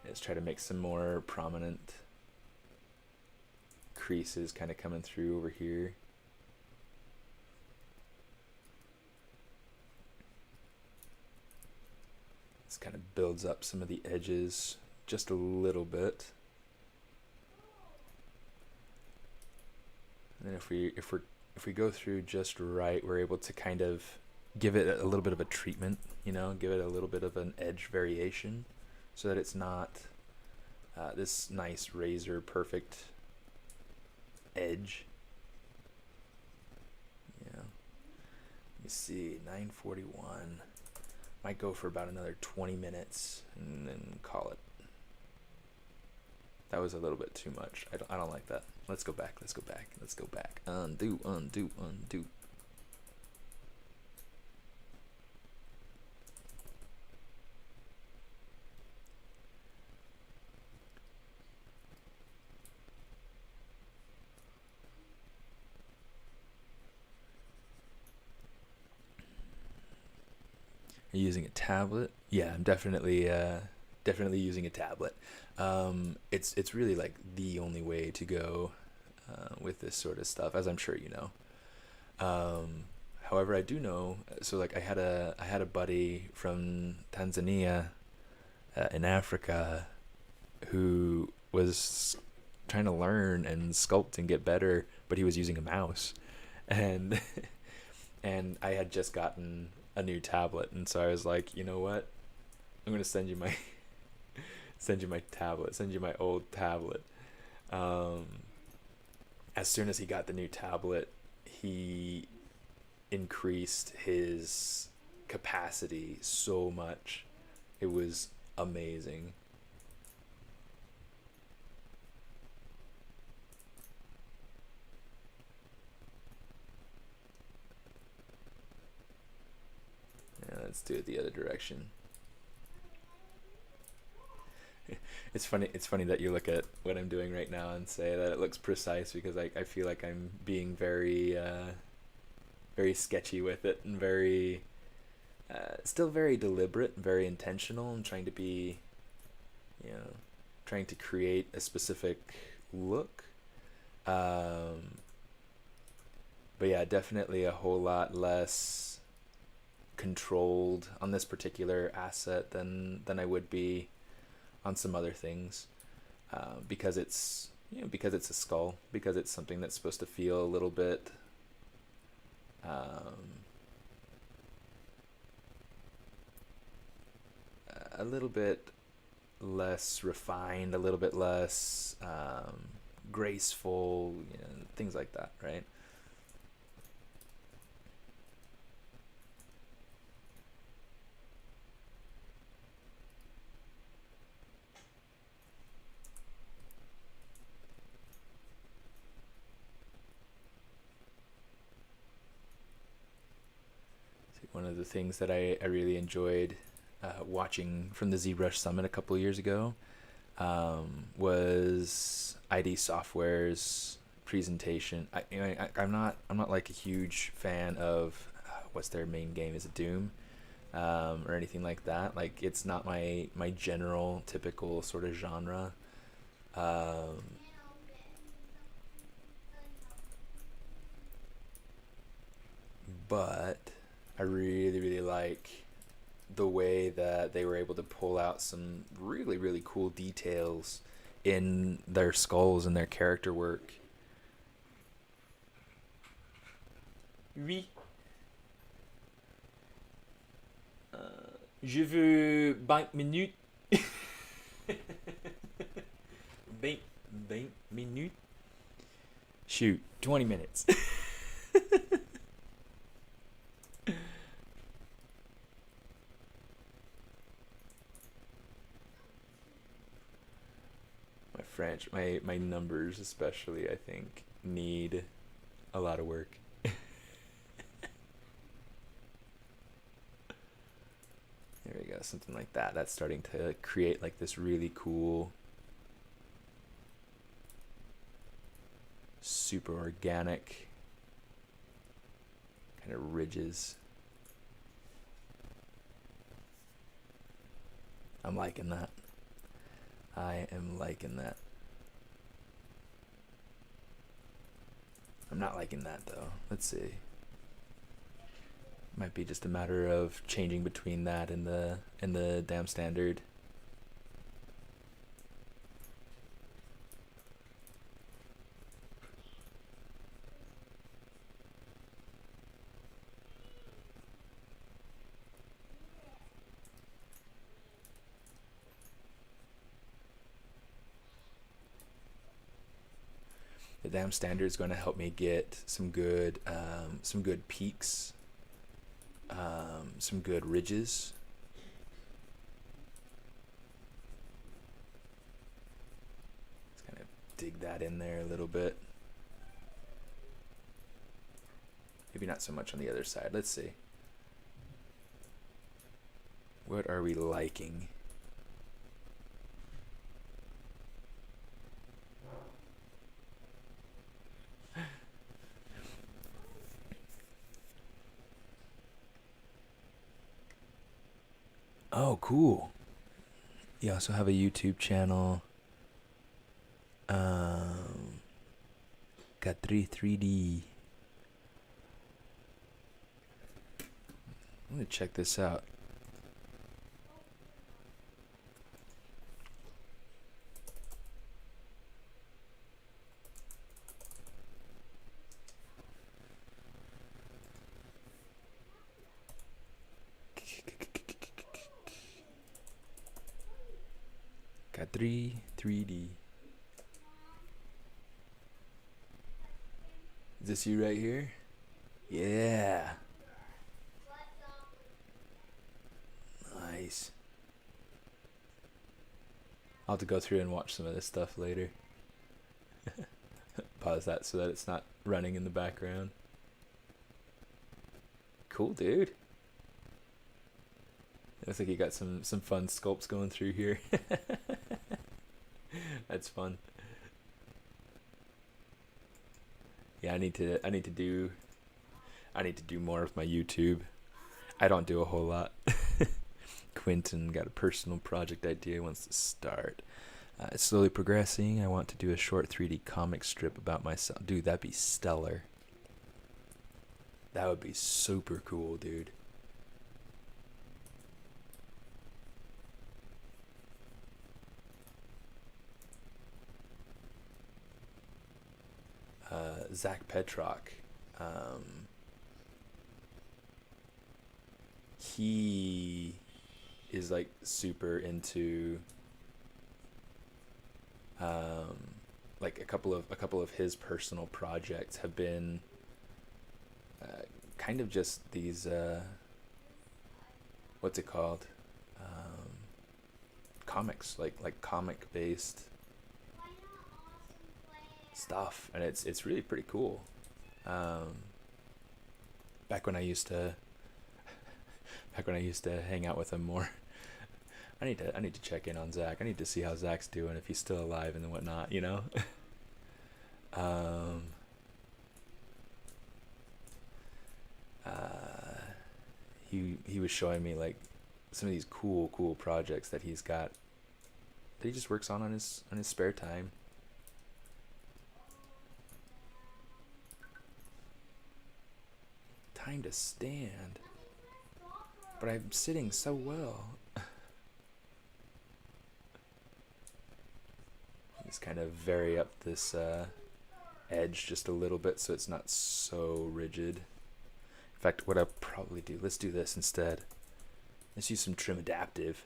Speaker 1: Let's try to make some more prominent creases kind of coming through over here. This kind of builds up some of the edges just a little bit. And then if we go through just right, we're able to kind of give it a little bit of a treatment, you know, give it a little bit of an edge variation, so that it's not this nice razor perfect edge. Yeah. Let me see, 9:41. Might go for about another 20 minutes and then call it. That was a little bit too much. I don't like that. Let's go back. Let's go back. Let's go back. Undo, undo, undo. Are you using a tablet? Yeah, I'm definitely using a tablet. It's really like the only way to go with this sort of stuff, as I'm sure you know. However, I do know. So like I had a buddy from Tanzania in Africa who was trying to learn and sculpt and get better, but he was using a mouse, and and I had just gotten a new tablet, and so I was like, you know what, I'm gonna send you my tablet, send you my old tablet. As soon as he got the new tablet, he increased his capacity so much. It was amazing. Yeah, let's do it the other direction. It's funny that you look at what I'm doing right now and say that it looks precise, because I feel like I'm being very very sketchy with it, and very still very deliberate, very intentional, and trying to be, you know, trying to create a specific look. But yeah, definitely a whole lot less controlled on this particular asset than I would be on some other things, because it's, because it's a skull, because it's something that's supposed to feel a little bit less refined, a little bit less graceful, things like that, right? One of the things that I really enjoyed watching from the ZBrush Summit a couple of years ago was ID Software's presentation. I'm not like a huge fan of what's their main game? Is it Doom? Or anything like that. Like, it's not my general typical sort of genre. Um, but I really, really like the way that they were able to pull out some really, really cool details in their skulls and their character work. Oui. Je veux 20 minutes. 20 minutes. Shoot, 20 minutes. My French, my numbers especially, I think, need a lot of work. There we go, something like that. That's starting to create like this really cool, super organic kind of ridges. I'm liking that. I am liking that. I'm not liking that though. Let's see. Might be just a matter of changing between that and the damn standard. The damn standard is going to help me get some good peaks, some good ridges. Just kind of dig that in there a little bit. Maybe not so much on the other side. Let's see. What are we liking? Oh, cool. You also have a YouTube channel. Got 3D. I'm gonna check this out. Got 3D. Is this you right here? Yeah. Nice. I'll have to go through and watch some of this stuff later. Pause that so that it's not running in the background. Cool, dude. Looks like you got some fun sculpts going through here. That's fun. Yeah, I need to do. I need to do more with my YouTube. I don't do a whole lot. Quentin got a personal project idea, wants to start. It's slowly progressing. I want to do a short 3D comic strip about myself. Dude, that'd be stellar. That would be super cool, dude. Zach Petrock. He is like super into like a couple of his personal projects have been kind of just these what's it called, comics, like comic based stuff, and it's really pretty cool. Back when I used to hang out with him more. I need to check in on Zach. I need to see how Zach's doing, if he's still alive and whatnot, you know. He was showing me like some of these cool projects that he's got, that he just works on his spare time. Time to stand. But I'm sitting so well. Just kind of vary up this edge just a little bit so it's not so rigid. In fact, what I'll probably do, let's do this instead. Let's use some trim adaptive.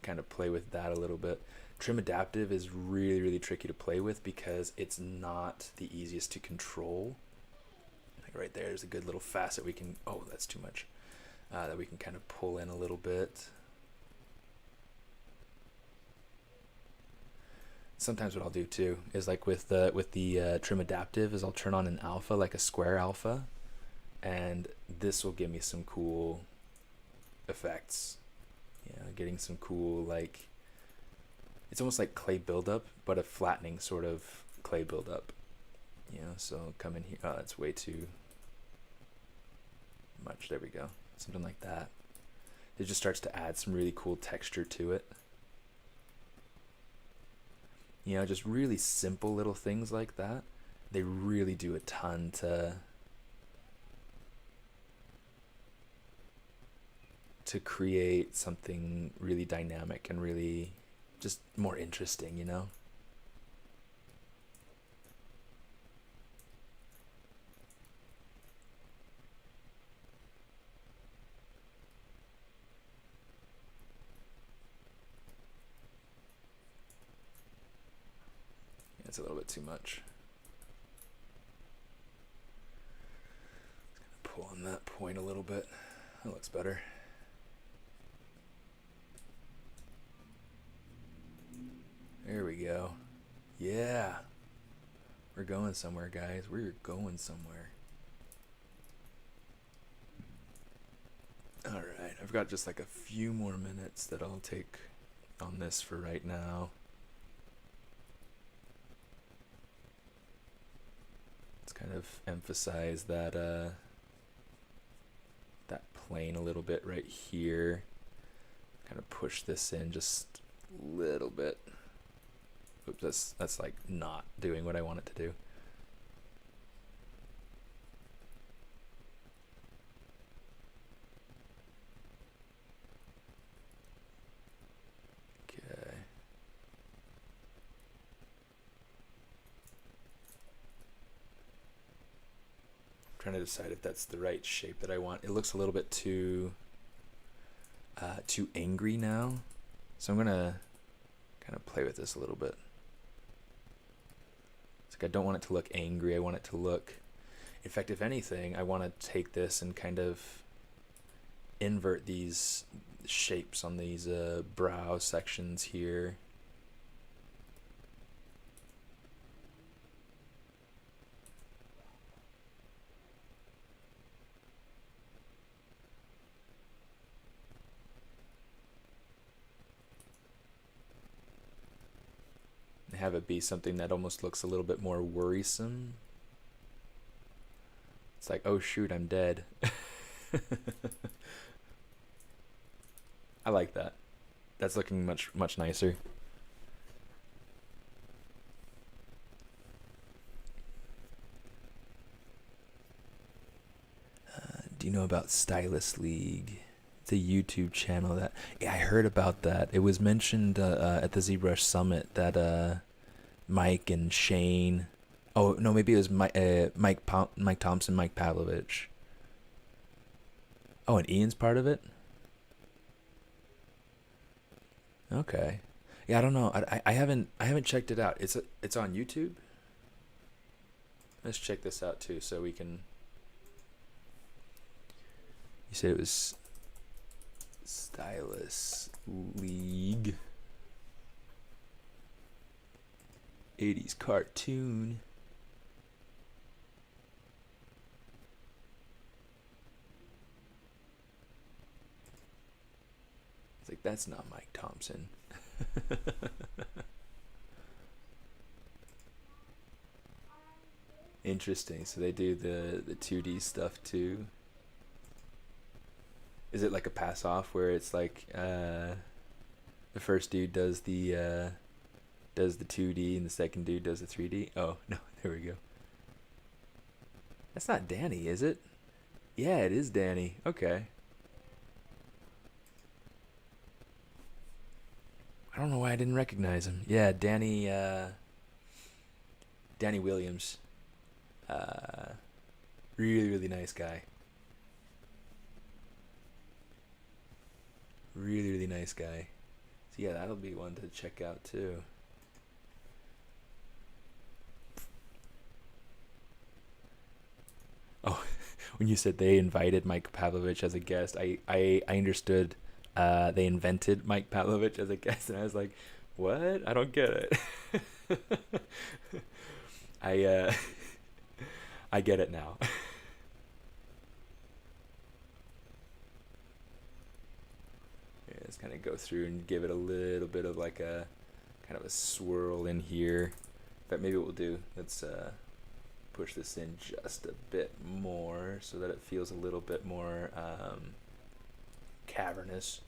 Speaker 1: Kind of play with that a little bit. Trim adaptive is really tricky to play with because it's not the easiest to control. Like right there's a good little facet we can, oh, that's too much. That we can kind of pull in a little bit. Sometimes what I'll do too is like with the trim adaptive is I'll turn on an alpha, like a square alpha, and this will give me some cool effects. Yeah, getting some cool, like, it's almost like clay buildup, but a flattening sort of clay buildup. You know, so come in here. Oh, that's way too much. There we go. Something like that. It just starts to add some really cool texture to it. You know, just really simple little things like that. They really do a ton to create something really dynamic and really just more interesting, you know? Yeah, it's a little bit too much. Just gonna pull on that point a little bit. That looks better. There we go. Yeah. We're going somewhere, guys. We're going somewhere. Alright, I've got just like a few more minutes that I'll take on this for right now. Let's kind of emphasize that that plane a little bit right here. Kind of push this in just a little bit. Oops, that's like not doing what I want it to do. Okay. I'm trying to decide if that's the right shape that I want. It looks a little bit too angry now, so I'm gonna kind of play with this a little bit. I don't want it to look angry. I want it to look, in fact, if anything, I want to take this and kind of invert these shapes on these brow sections here. Have it be something that almost looks a little bit more worrisome. It's like, oh shoot, I'm dead. I like that. That's looking much nicer. Do you know about Stylist League? It's a YouTube channel that, yeah, I heard about that. It was mentioned at the ZBrush Summit that Mike and Shane. Oh no, maybe it was Mike Thompson, Mike Pavlovich. Oh, and Ian's part of it. Okay. Yeah, I don't know. I haven't checked it out. It's on YouTube. Let's check this out too, so we can. You said it was Stylus League 80s cartoon. It's like, that's not Mike Thompson. Interesting. So they do the 2D stuff too. Is it like a pass off where it's like the first dude does the 2D and the second dude does the 3D? Oh, no, there we go. That's not Danny, is it? Yeah, it is Danny. Okay. I don't know why I didn't recognize him. Yeah, Danny Williams. Uh, really nice guy. Really nice guy. So yeah, that'll be one to check out too. Oh, when you said they invited Mike Pavlovich as a guest, I understood they invented Mike Pavlovich as a guest, and I was like, what? I don't get it. I I get it now. Yeah, let's kind of go through and give it a little bit of like a kind of a swirl in here. But maybe what we'll do, let's push this in just a bit more so that it feels a little bit more cavernous.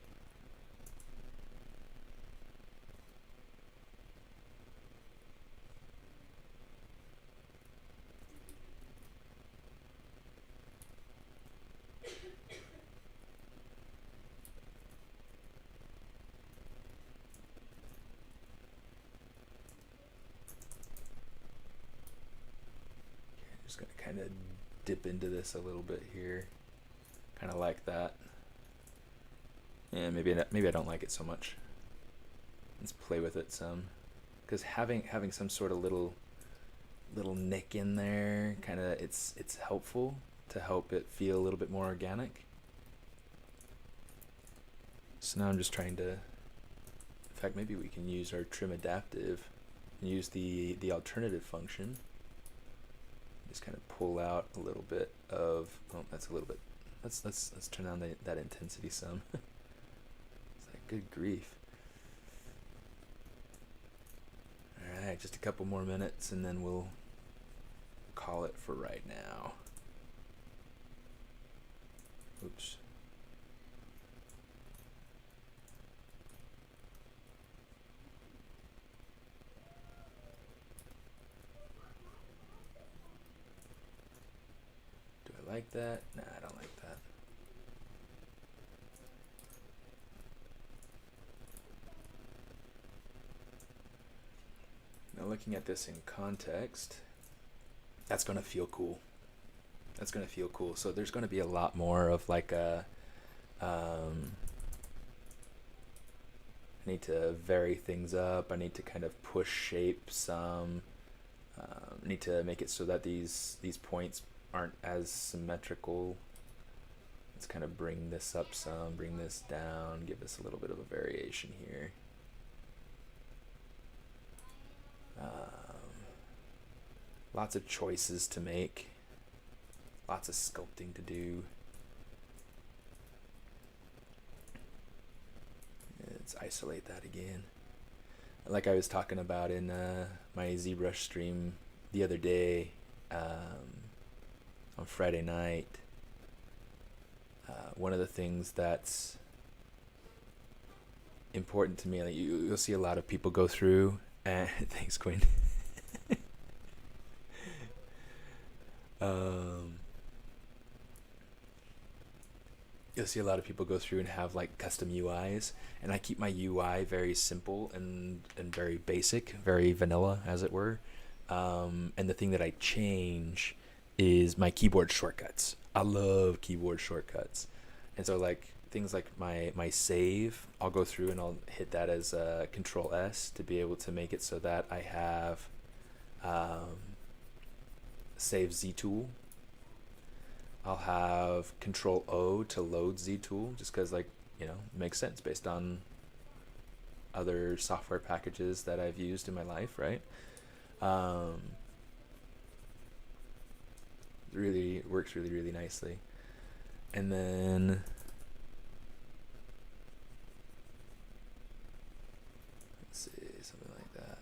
Speaker 1: Just gonna kind of dip into this a little bit here, kind of like that. Yeah, maybe I don't like it so much. Let's play with it some, because having some sort of little nick in there, kind of it's helpful to help it feel a little bit more organic. So now I'm just trying to. In fact, maybe we can use our trim adaptive and use the alternative function. Just kind of pull out a little bit of. Oh, that's a little bit. Let's turn down that intensity some. It's like, good grief. All right, just a couple more minutes, and then we'll call it for right now. Oops. Do I like that? Nah, I don't like that. Now looking at this in context, that's going to feel cool. That's going to feel cool. So there's going to be a lot more of like a, I need to vary things up. I need to kind of push shape some. I need to make it so that these points aren't as symmetrical. Let's kind of bring this up some, bring this down, give this a little bit of a variation here. Lots of choices to make, lots of sculpting to do. Let's isolate that again. Like I was talking about in my ZBrush stream the other day, on Friday night, one of the things that's important to me, like you'll see a lot of people go through, and thanks, Queen. You'll see a lot of people go through and have like custom UIs, and I keep my UI very simple and very basic, very vanilla, as it were. And the thing that I change is my keyboard shortcuts. I love keyboard shortcuts, and so like things like my save, I'll go through and I'll hit that as Control S to be able to make it so that I have save Z tool. I'll have Control O to load Z tool, just because, like, you know, it makes sense based on other software packages that I've used in my life, right? Really works really nicely. And then let's see, something like that.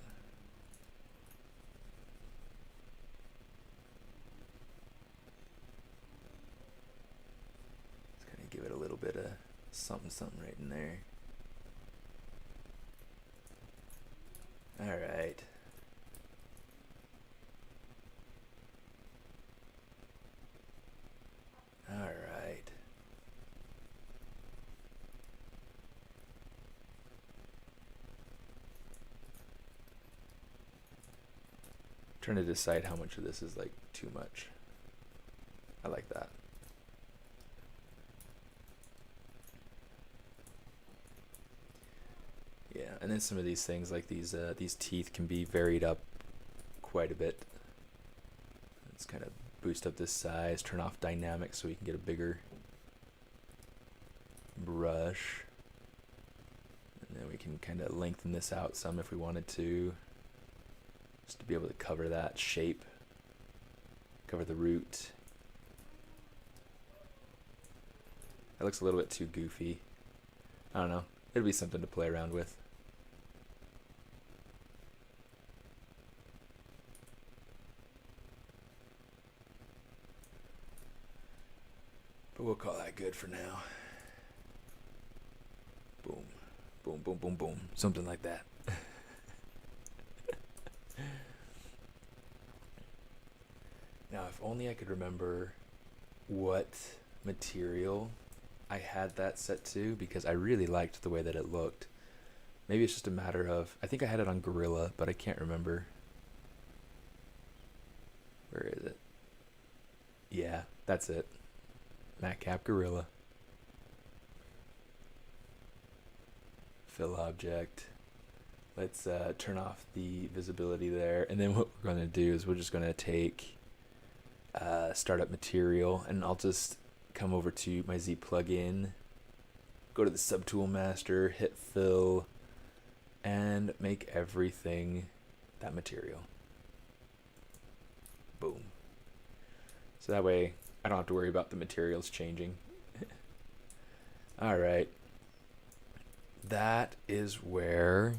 Speaker 1: Let's kind of give it a little bit of something right in there. All right. All right. Trying to decide how much of this is like too much. I like that. Yeah, and then some of these things like these teeth can be varied up quite a bit. Let's kind of boost up this size, turn off dynamic so we can get a bigger brush. And then we can kind of lengthen this out some if we wanted to, just to be able to cover that shape, cover the root. That looks a little bit too goofy. I don't know. It'll be something to play around with. But we'll call that good for now. Boom. Boom, boom, boom, boom. Something like that. Now, if only I could remember what material I had that set to, because I really liked the way that it looked. Maybe it's just a matter of, I think I had it on Gorilla, but I can't remember. Where is it? Yeah, that's it. Matcap Gorilla. Fill object. Let's turn off the visibility there, and then what we're going to do is we're just going to take startup material, and I'll just come over to my Z plugin, go to the subtool master, hit fill, and make everything that material. Boom. So that way I don't have to worry about the materials changing. All right. That is where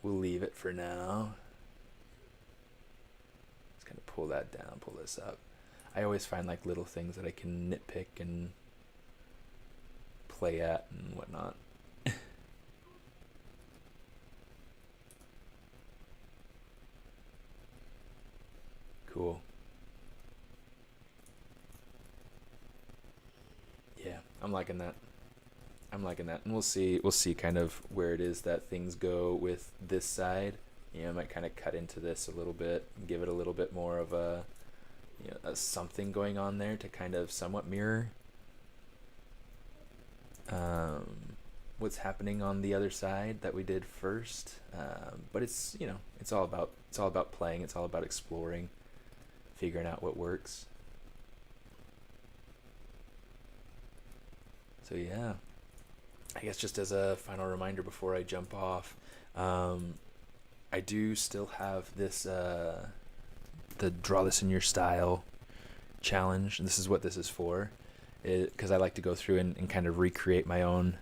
Speaker 1: we'll leave it for now. Just kind of pull that down, pull this up. I always find like little things that I can nitpick and play at and whatnot. Cool. Yeah, I'm liking that. I'm liking that, and we'll see kind of where it is that things go with this side. You know, I might kind of cut into this a little bit and give it a little bit more of a, you know, a something going on there to kind of somewhat mirror what's happening on the other side that we did first. But it's, you know, it's all about playing. It's all about exploring, figuring out what works. So yeah, I guess just as a final reminder before I jump off, I do still have this the Draw This in Your Style challenge. This is what this is for, because I like to go through and kind of recreate my own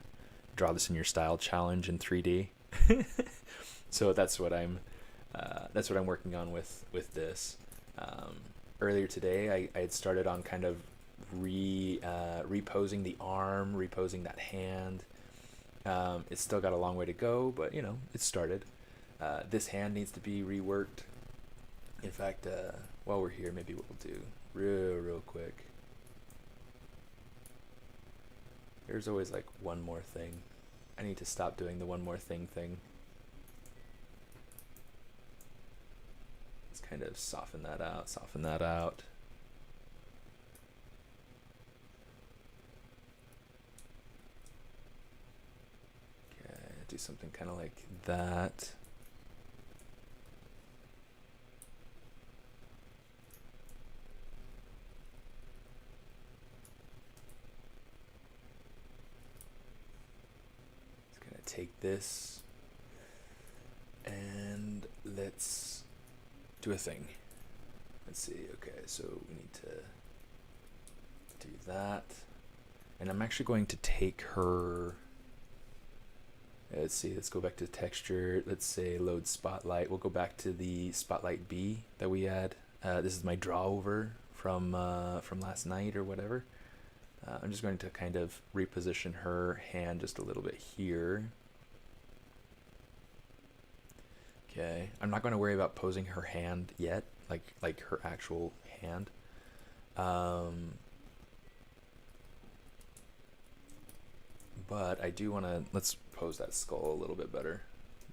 Speaker 1: Draw This in Your Style challenge in 3D. So that's what I'm that's what I'm working on with this. Earlier today, I had started on kind of reposing the arm, reposing that hand. It's still got a long way to go, but you know, it's started. This hand needs to be reworked. In fact, while we're here, maybe what we'll do real quick. There's always like one more thing. I need to stop doing the one more thing. Let's kind of soften that out. Okay, do something kind of like that. Take this and let's do a thing. Let's see. Okay, so we need to do that, and I'm actually going to take her. Let's see. Let's go back to texture. Let's say load spotlight. We'll go back to the spotlight B that we had. This is my draw over from last night or whatever. I'm just going to kind of reposition her hand just a little bit here. Okay, I'm not going to worry about posing her hand yet, like her actual hand. But I do want to, let's pose that skull a little bit better.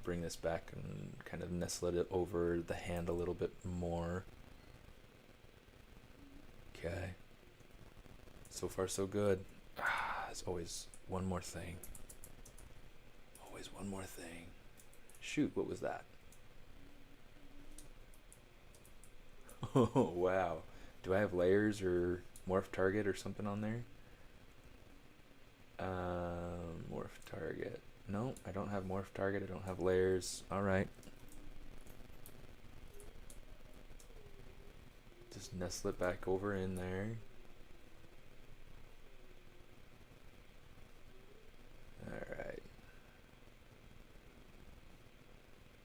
Speaker 1: Bring this back and kind of nestle it over the hand a little bit more. Okay. So far, so good. There's always one more thing. Always one more thing. Shoot, what was that? Oh, wow. Do I have layers or morph target or something on there? Morph target. No, I don't have morph target. I don't have layers. All right. Just nestle it back over in there. All right.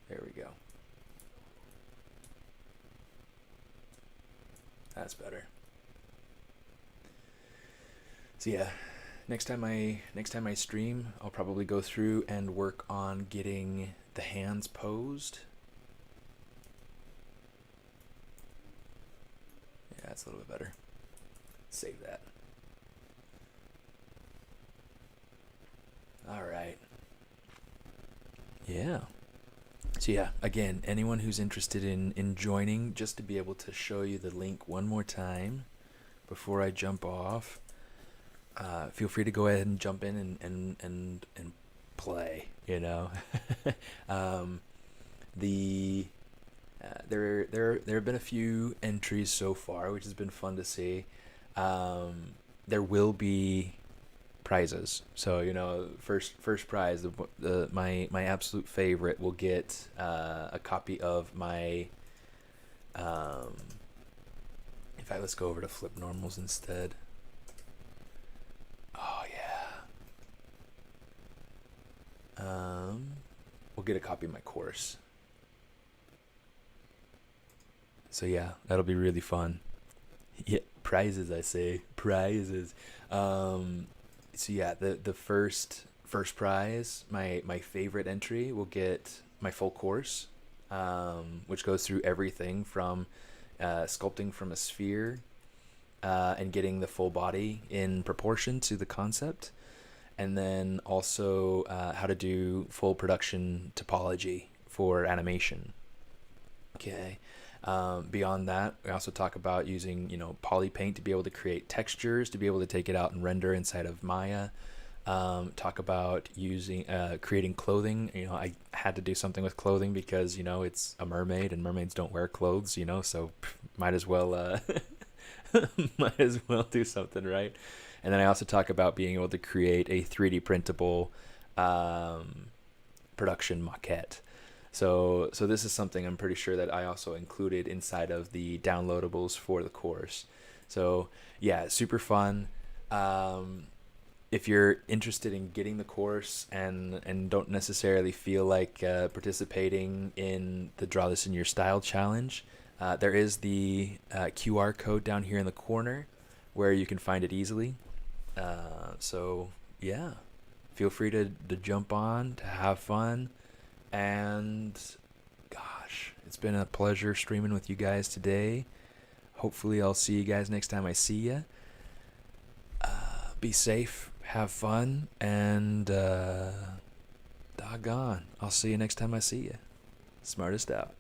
Speaker 1: There we go. That's better. So yeah, next time I stream, I'll probably go through and work on getting the hands posed. Yeah, that's a little bit better. Save that. All right. Yeah. So yeah, again, anyone who's interested in joining, just to be able to show you the link one more time before I jump off, feel free to go ahead and jump in and play, you know. There have been a few entries so far, which has been fun to see. There will be prizes, so you know, first prize, my absolute favorite will get a copy of my let's go over to Flipped Normals instead. Oh yeah. We'll get a copy of my course. So yeah, that'll be really fun. Yeah, prizes, I say, prizes. So yeah, the first prize, my favorite entry, will get my full course, which goes through everything from sculpting from a sphere and getting the full body in proportion to the concept, and then also how to do full production topology for animation. Okay. Beyond that, we also talk about using, poly paint to be able to create textures, to be able to take it out and render inside of Maya. Talk about using creating clothing. I had to do something with clothing because it's a mermaid and mermaids don't wear clothes. So might as well do something, right? And then I also talk about being able to create a 3D printable production maquette. So this is something I'm pretty sure that I also included inside of the downloadables for the course. So yeah, super fun. if you're interested in getting the course and don't necessarily feel like participating in the Draw This in Your Style challenge, there is the QR code down here in the corner where you can find it easily. So yeah, feel free to jump on, to have fun, and gosh, it's been a pleasure streaming with you guys today. Hopefully I'll see you guys next time I see you. Be safe, have fun, and doggone, I'll see you next time I see you. Smartest out.